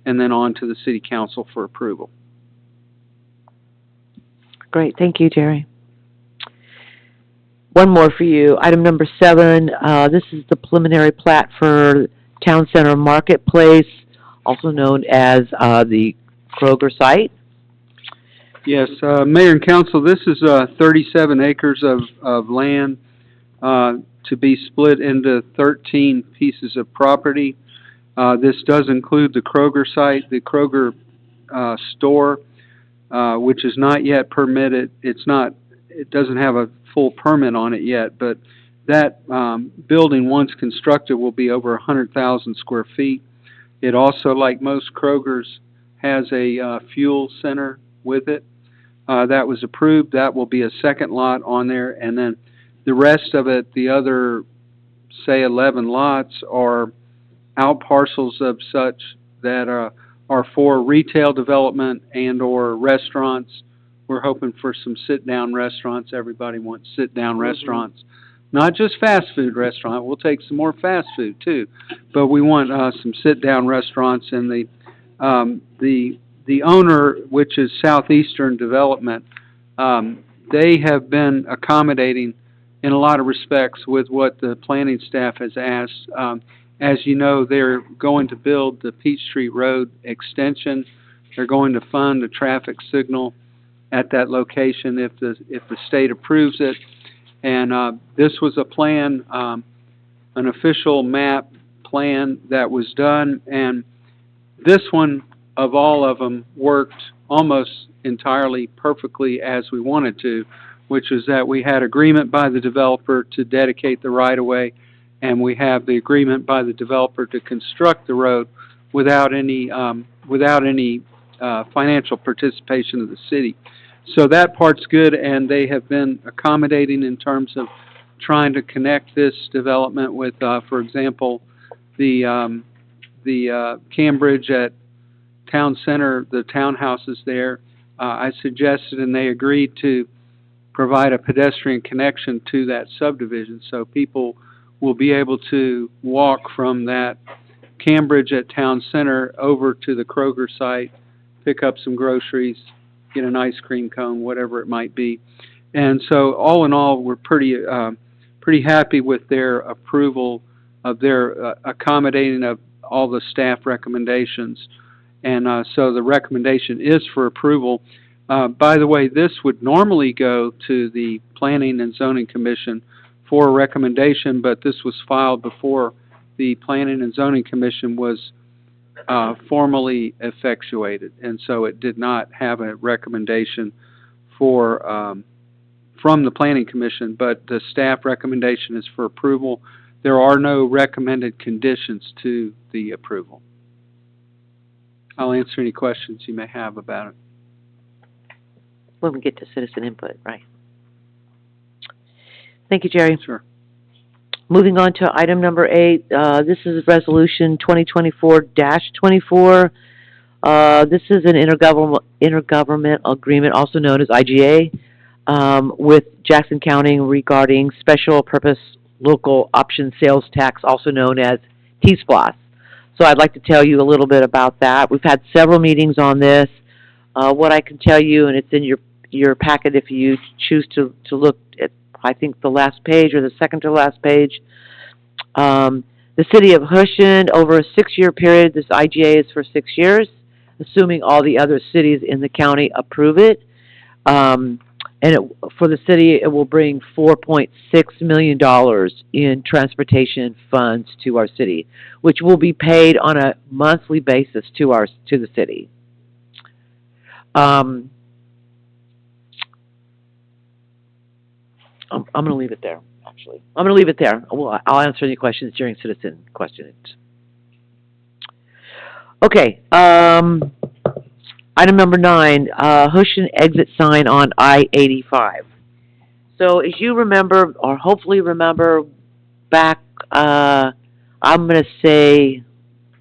and then on to the City Council for approval. Great, thank you, Jerry. One more for you. Item number 7, this is the preliminary plat for Town Center Marketplace, also known as the Kroger site. Yes, Mayor and Council, this is 37 acres of land to be split into 13 pieces of property. This does include the Kroger site, the Kroger store, which is not yet permitted. It doesn't have a full permit on it yet, but that building, once constructed, will be over 100,000 square feet. It also, like most Krogers, has a fuel center with it. That was approved. That will be a second lot on there, and then the rest of it, the other, say, 11 lots, are out parcels of such that are for retail development and or restaurants. We're hoping for some sit-down restaurants. Everybody wants sit-down restaurants. Not just fast food restaurant. We'll take some more fast food too, but we want some sit-down restaurants. And the owner, which is Southeastern Development, they have been accommodating in a lot of respects with what the planning staff has asked. As you know, they're going to build the Peachtree Road extension. They're going to fund a traffic signal at that location if the state approves it. And this was a plan, an official map plan that was done, and this one, of all of them, worked almost entirely perfectly as we wanted to, which is that we had agreement by the developer to dedicate the right-of-way, and we have the agreement by the developer to construct the road without any financial participation of the city. So that part's good, and they have been accommodating in terms of trying to connect this development with, for example, the Cambridge at Town Center, the townhouses there. I suggested, and they agreed to provide a pedestrian connection to that subdivision, so people will be able to walk from that Cambridge at Town Center over to the Kroger site, pick up some groceries, get an ice cream cone, whatever it might be. And so all in all, we're pretty happy with their approval of their accommodating of all the staff recommendations. And so the recommendation is for approval. By the way, this would normally go to the Planning and Zoning Commission for a recommendation, but this was filed before the Planning and Zoning Commission was formally effectuated, and so it did not have a recommendation from the Planning Commission, but the staff recommendation is for approval. There are no recommended conditions to the approval. I'll answer any questions you may have about it. When we get to citizen input, right? Thank you, Jerry. Sure. Moving on to item number 8, this is Resolution 2024-24. This is an intergovernmental agreement, also known as IGA, with Jackson County regarding special purpose local option sales tax, also known as T-SPLOS. So I'd like to tell you a little bit about that. We've had several meetings on this. What I can tell you, and it's in your packet if you choose to look at, I think, the last page or the second to last page. The city of Houston, over a 6-year period, this IGA is for 6 years, assuming all the other cities in the county approve it. For the city, it will bring $4.6 million in transportation funds to our city, which will be paid on a monthly basis to the city. I'm going to leave it there, actually. I'm going to leave it there. I'll answer any questions during citizen questions. Okay, item number 9, Houston exit sign on I-85. So as you remember, or hopefully remember, back, I'm going to say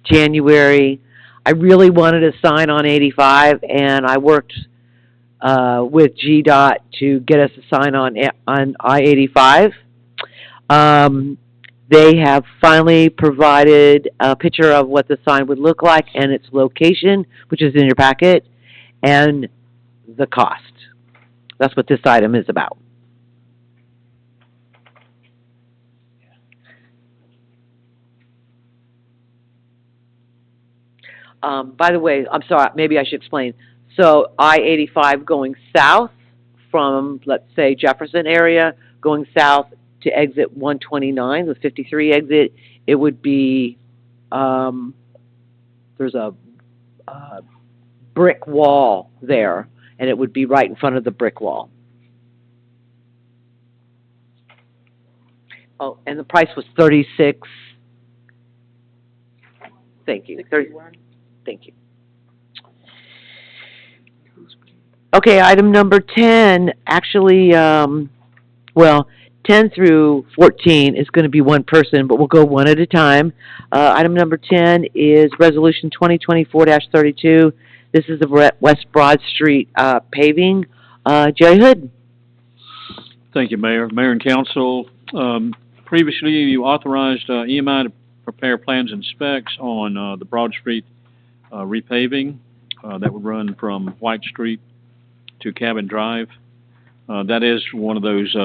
January, I really wanted a sign on 85, and I worked with GDOT to get us a sign on I-85. They have finally provided a picture of what the sign would look like and its location, which is in your packet, and the cost. That's what this item is about. By the way, I'm sorry, maybe I should explain. So I-85 going south from, let's say, Jefferson area, going south to exit 129, the 53 exit, it would be, there's a brick wall there, and it would be right in front of the brick wall. Oh, and the price was $36. Thank you. Thank you. Okay, item number 10, actually, 10 through 14 is going to be one person, but we'll go one at a time. Item number 10 is Resolution 2024-32. This is the West Broad Street paving. Jerry Hood. Thank you, Mayor. Mayor and Council, previously you authorized EMI to prepare plans and specs on the Broad Street repaving that would run from White Street to Cabin Drive. That is one of those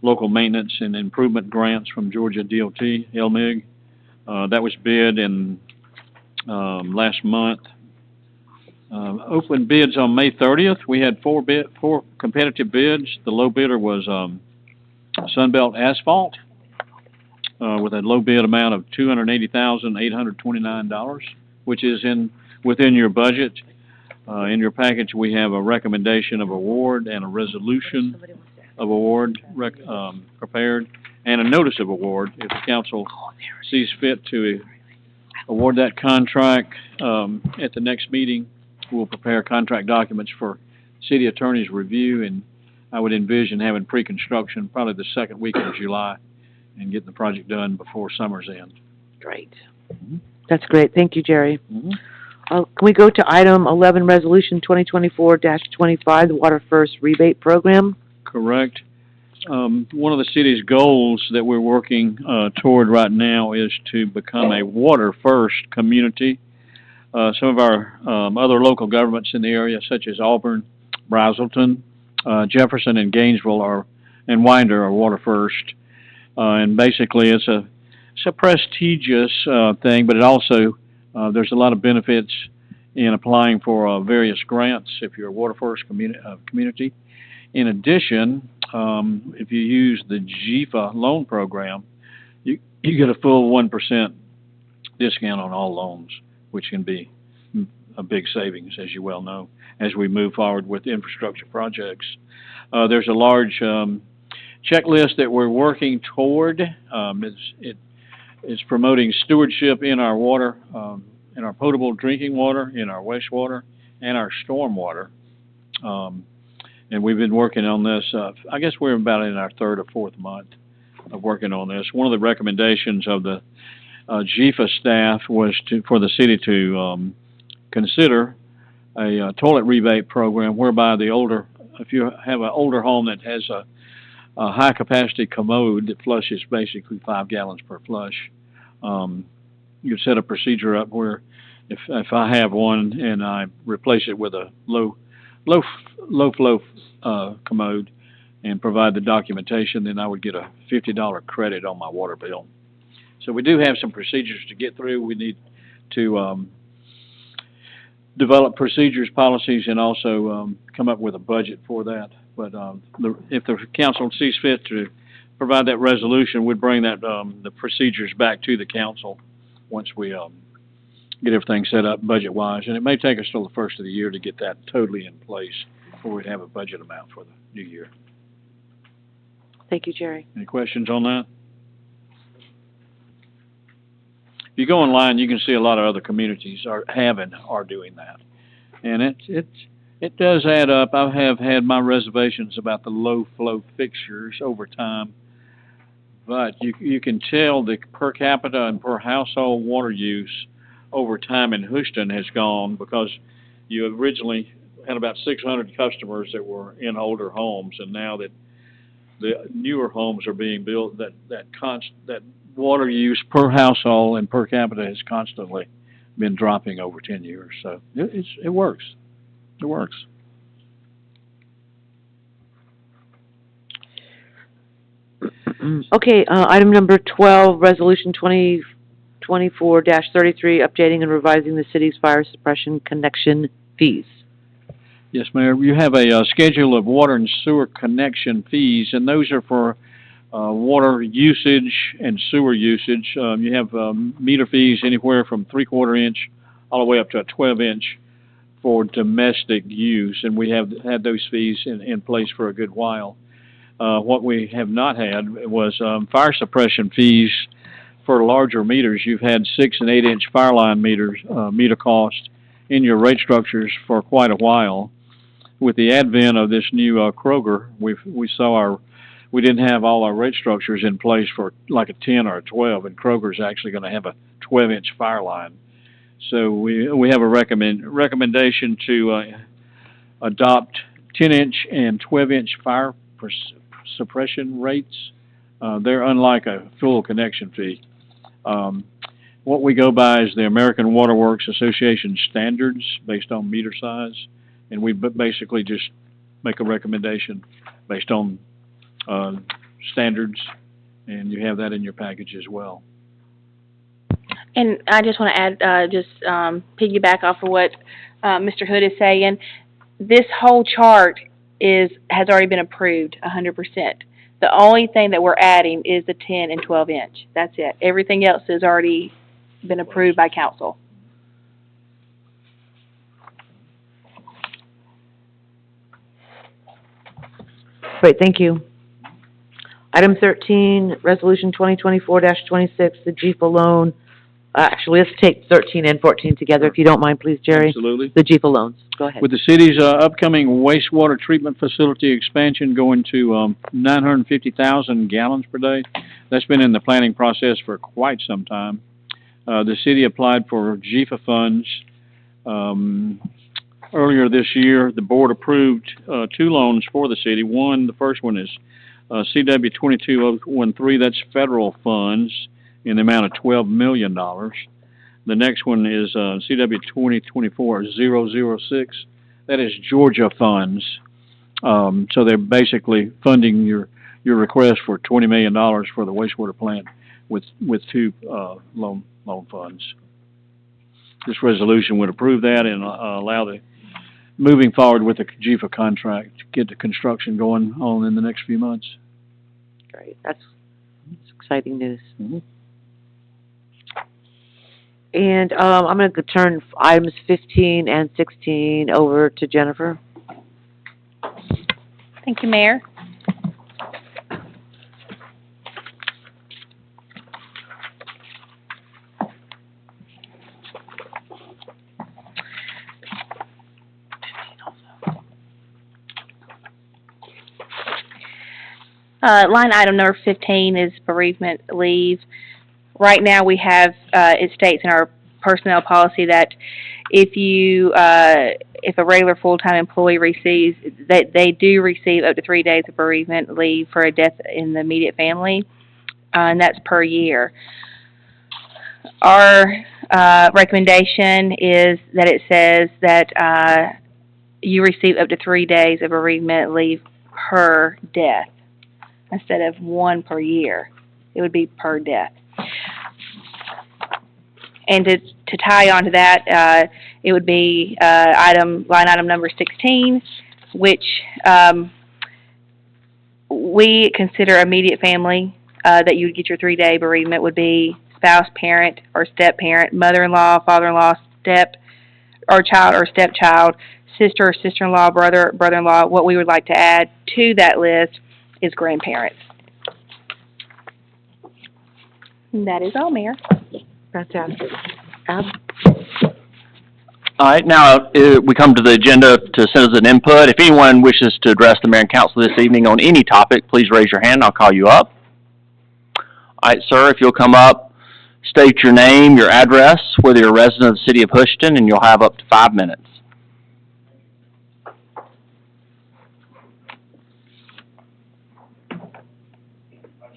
local maintenance and improvement grants from Georgia DOT, LMIG. That was bid in last month. Open bids on May 30th. We had four competitive bids. The low bidder was Sunbelt Asphalt with a low bid amount of $280,829, which is within your budget. In your package, we have a recommendation of award and a resolution of award prepared, and a notice of award if the council sees fit to award that contract. At the next meeting, we'll prepare contract documents for city attorney's review, and I would envision having pre-construction probably the second week of July and getting the project done before summer's end. Great. That's great. Thank you, Jerry. Can we go to item 11, Resolution 2024-25, the Water First Rebate Program? Correct. One of the city's goals that we're working toward right now is to become a water first community. Some of our other local governments in the area, such as Auburn, Brazelton, Jefferson, and Gainesville and Winder are water first. And basically it's a prestigious thing, but it also there's a lot of benefits in applying for various grants if you're a water first community. In addition, if you use the GFA loan program, you get a full 1% discount on all loans, which can be a big savings, as you well know, as we move forward with infrastructure projects. There's a large checklist that we're working toward. It's promoting stewardship in our water, in our potable drinking water, in our wastewater, and our storm water. And we've been working on this. I guess we're about in our third or fourth month of working on this. One of the recommendations of the GFA staff was for the city to consider a toilet rebate program whereby if you have an older home that has a high-capacity commode that flushes basically 5 gallons per flush. You set a procedure up where if I have one and I replace it with a low flow commode and provide the documentation, then I would get a $50 credit on my water bill. So we do have some procedures to get through. We need to develop procedures, policies, and also come up with a budget for that. But if the council sees fit to provide that resolution, we'd bring that the procedures back to the council once we get everything set up budget-wise. And it may take us till the first of the year to get that totally in place before we'd have a budget amount for the new year. Thank you, Jerry. Any questions on that? If you go online, you can see a lot of other communities are doing that. And it does add up. I have had my reservations about the low flow fixtures over time, but you can tell the per capita and per household water use over time in Houston has gone, because you originally had about 600 customers that were in older homes, and now that the newer homes are being built, that water use per household and per capita has constantly been dropping over 10 years. So it works. It works. Okay, item number 12, Resolution 2024-33, updating and revising the city's fire suppression connection fees. Yes, Mayor. You have a schedule of water and sewer connection fees, and those are for water usage and sewer usage. You have meter fees anywhere from 3/4 inch all the way up to a 12-inch for domestic use, and we have had those fees in place for a good while. What we have not had was fire suppression fees for larger meters. You've had 6- and 8-inch fire line meter cost in your rate structures for quite a while. With the advent of this new Kroger, we didn't have all our rate structures in place for like a 10 or a 12, and Kroger's actually going to have a 12-inch fire line. So we have a recommendation to adopt 10-inch and 12-inch fire suppression rates. They're unlike a full connection fee. What we go by is the American Water Works Association standards based on meter size, and we basically just make a recommendation based on standards, and you have that in your package as well. And I just want to add, piggyback off of what Mr. Hood is saying. This whole chart has already been approved 100%. The only thing that we're adding is the 10 and 12 inch. That's it. Everything else has already been approved by council. Great, thank you. Item 13, Resolution 2024-26, the GFA loan. Actually, let's take 13 and 14 together, if you don't mind, please, Jerry. Absolutely. The GFA loans. Go ahead. With the city's upcoming wastewater treatment facility expansion going to 950,000 gallons per day, that's been in the planning process for quite some time. The city applied for GFA funds earlier this year. The board approved 2 loans for the city. The first one is CW 22013. That's federal funds in the amount of $12 million. The next one is CW 2024-006. That is Georgia funds. So they're basically funding your request for $20 million for the wastewater plant with 2 loan funds. This resolution would approve that and allow moving forward with the GFA contract to get the construction going on in the next few months. Great. That's exciting news. Mm-hmm. And I'm going to turn items 15 and 16 over to Jennifer. Thank you, Mayor. Line item number 15 is bereavement leave. Right now we have, it states in our personnel policy that if a regular full-time employee receives, that they do receive up to 3 days of bereavement leave for a death in the immediate family, and that's per year. Our recommendation is that it says that you receive up to 3 days of bereavement leave per death instead of 1 per year. It would be per death. And to tie on to that, it would be line item number 16, which we consider immediate family that you would get your 3-day bereavement would be spouse, parent, or step-parent, mother-in-law, father-in-law, step, or child or stepchild, sister or sister-in-law, brother, brother-in-law. What we would like to add to that list is grandparents. And that is all, Mayor. Fantastic. Ab? All right, now we come to the agenda to citizen input. If anyone wishes to address the mayor and council this evening on any topic, please raise your hand. I'll call you up. All right, sir, if you'll come up, state your name, your address, whether you're a resident of the city of Houston, and you'll have up to 5 minutes.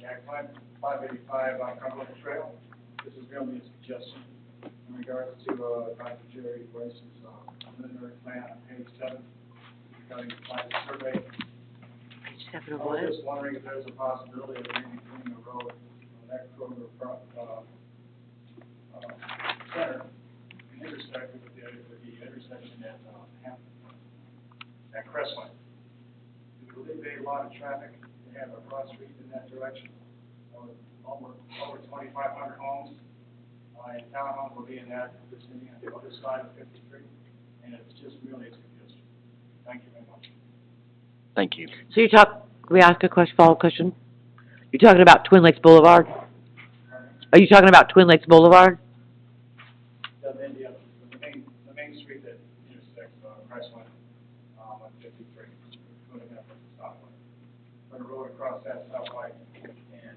Jack Flynn, 585 on Cumberland Trail. This is merely a suggestion in regards to Dr. Jerry Weiss's preliminary plan on page 7 regarding the climate survey. I was just wondering if there's a possibility of maybe doing a road on that Kroger center intersected with the intersection at Hampton, at Crestline. It would alleviate a lot of traffic to have a cross street in that direction. Over 2,500 homes and townhomes will be in that vicinity on the other side of 53, and it's just really a suggestion. Thank you very much. Thank you. So can we ask a follow-up question? You're talking about Twin Lakes Boulevard? Are you talking about Twin Lakes Boulevard? The main street that intersects Crestline on 53, going to have a stoplight. Put a road across that stoplight and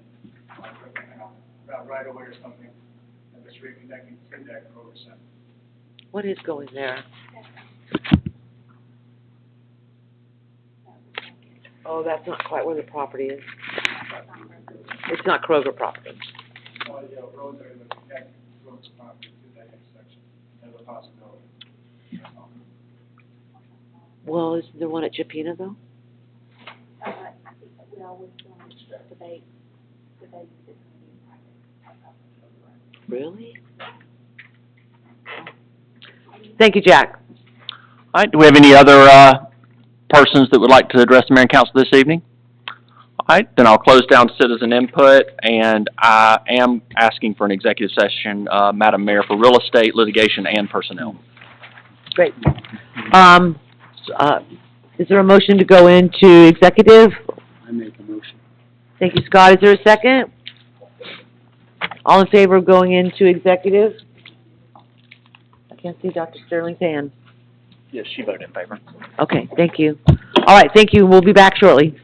about right away or something, and the street connecting to that Kroger Center. What is going there? Oh, that's not quite where the property is. It's not Kroger property. Well, roads are going to connect Kroger's property to that intersection as a possibility. Well, isn't there one at Chapina, though? I think that we always want to debate. Really? Thank you, Jack. All right, do we have any other persons that would like to address the mayor and council this evening? All right, then I'll close down citizen input, and I am asking for an executive session, Madam Mayor, for real estate, litigation, and personnel. Great. Is there a motion to go into executive? I make a motion. Thank you, Scott. Is there a second? All in favor of going into executive? I can't see Dr. Sterling's hand. Yes, she voted in favor. Okay, thank you. All right, thank you. We'll be back shortly.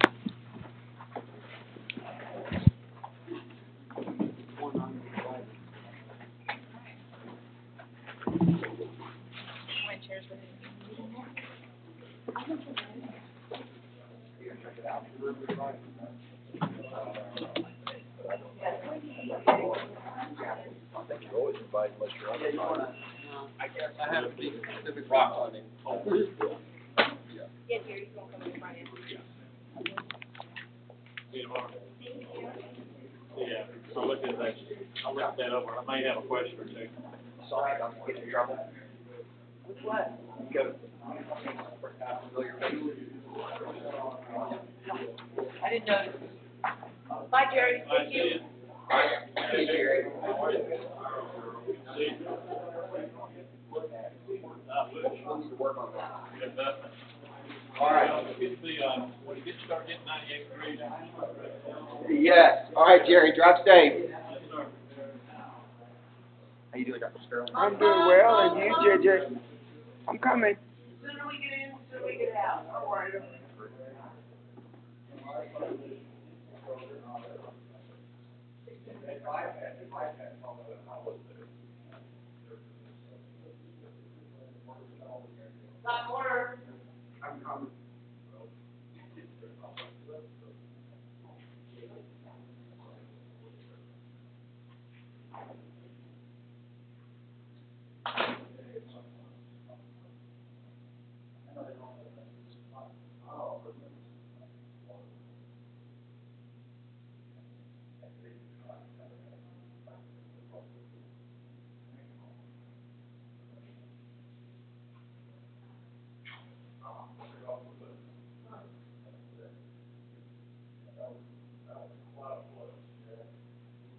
I had a big Pacific Rock on it. Yeah, Jerry's gonna come in Friday. Yeah, I'll look at that, I'll look that over, I may have a question or two. Sorry, I'm getting in trouble. With what? Go. I didn't notice. Bye, Jerry. Thank you. Hey, Jerry. Wants to work on that. All right. When you start getting 98 degrees. Yes. All right, Jerry, drive safe. How you doing, Dr. Sterling? I'm doing well, and you, JJ? I'm coming. Sooner we get in, sooner we get out. All right.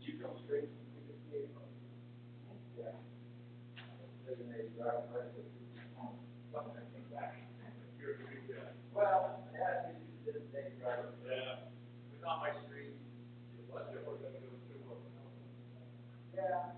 You come straight from the yeah. Designated driver, something that came back. You're a good guy. Well, it has to be designated driver. Yeah. It's on my street. Let's say we're gonna go through what. Yeah.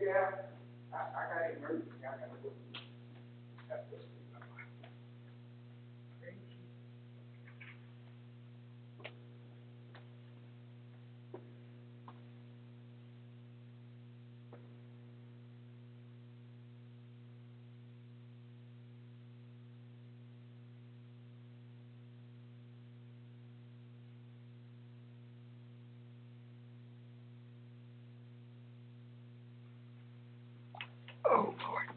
Yeah, I got emergency, I gotta go. That's what's- Oh, Lord.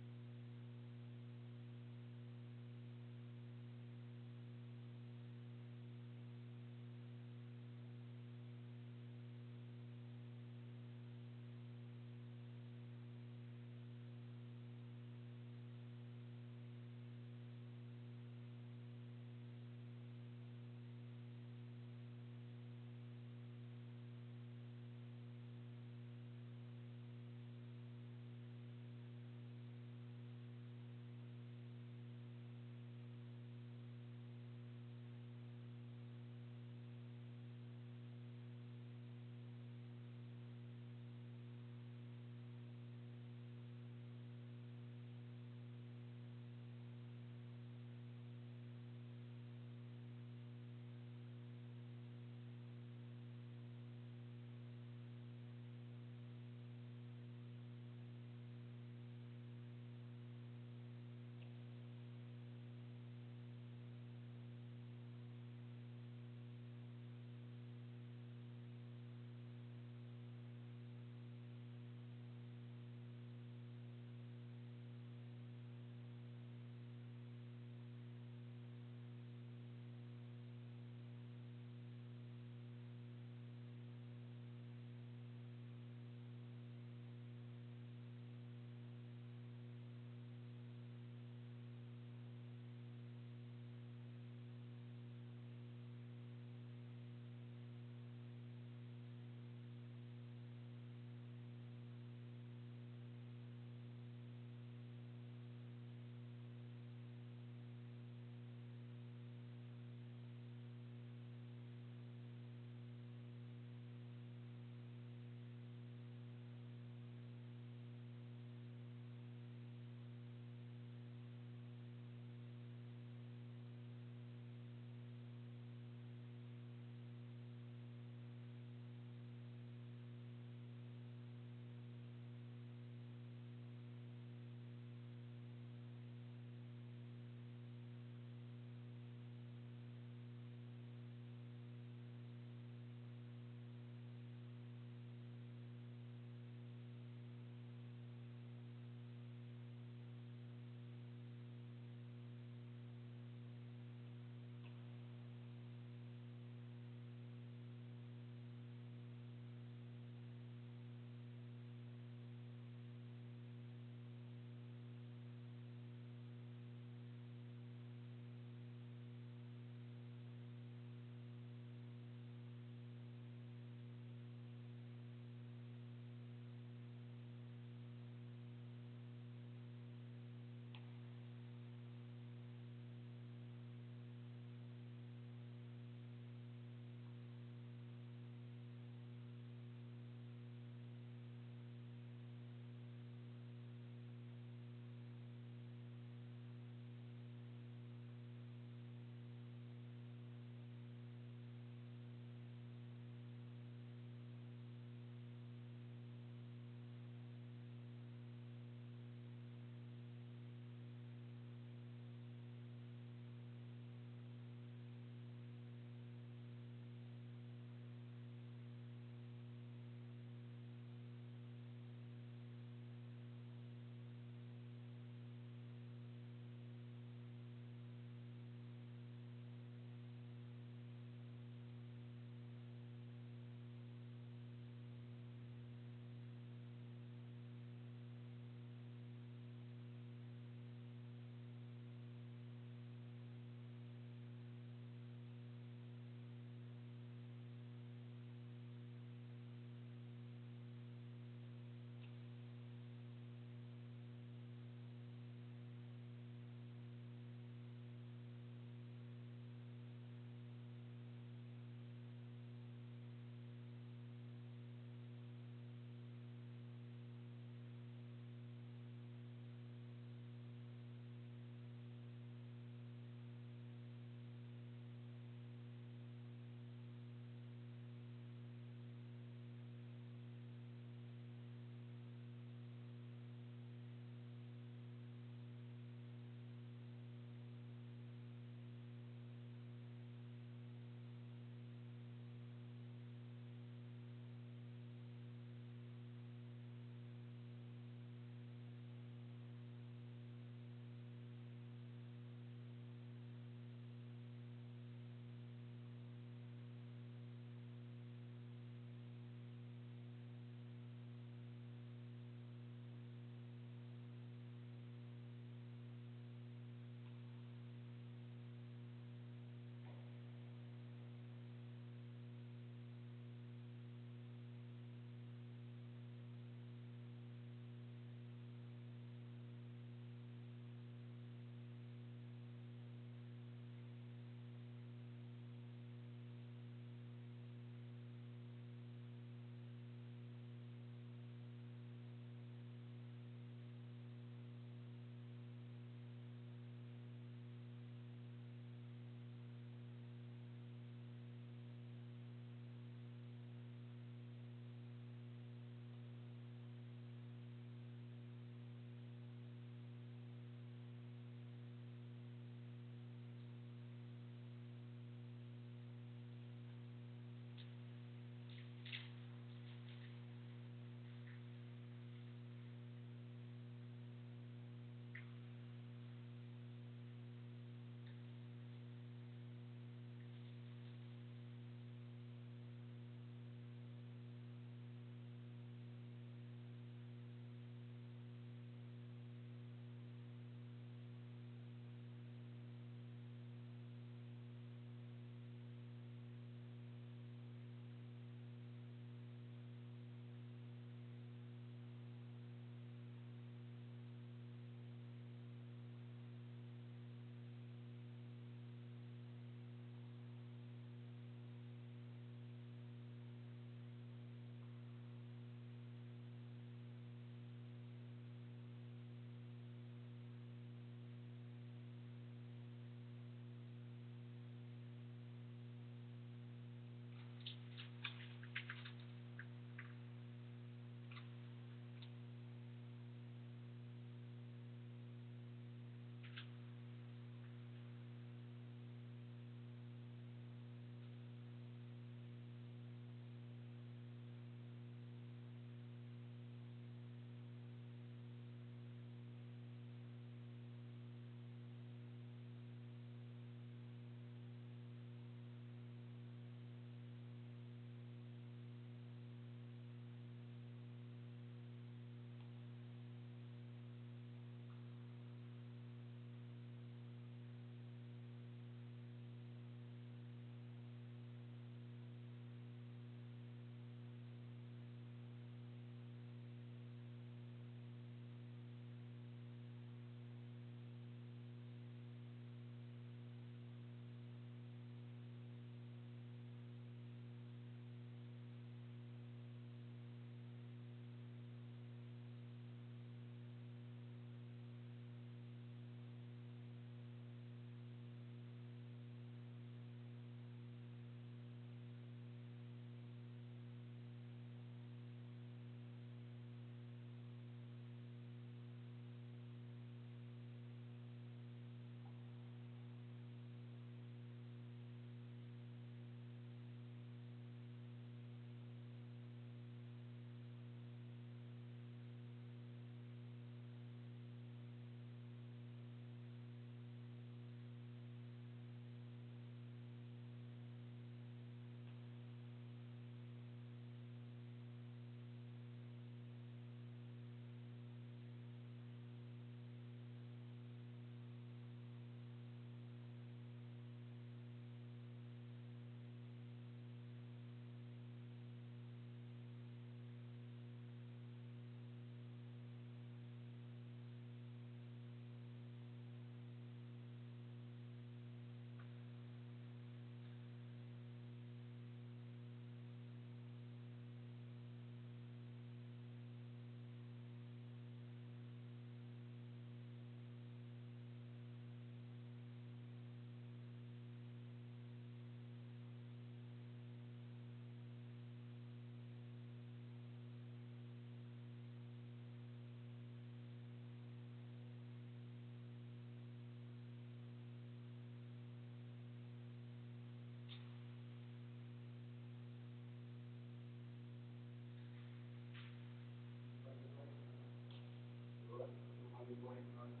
waiting on it.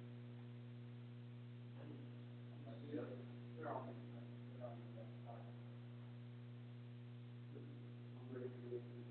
They're on the, I'm ready to go.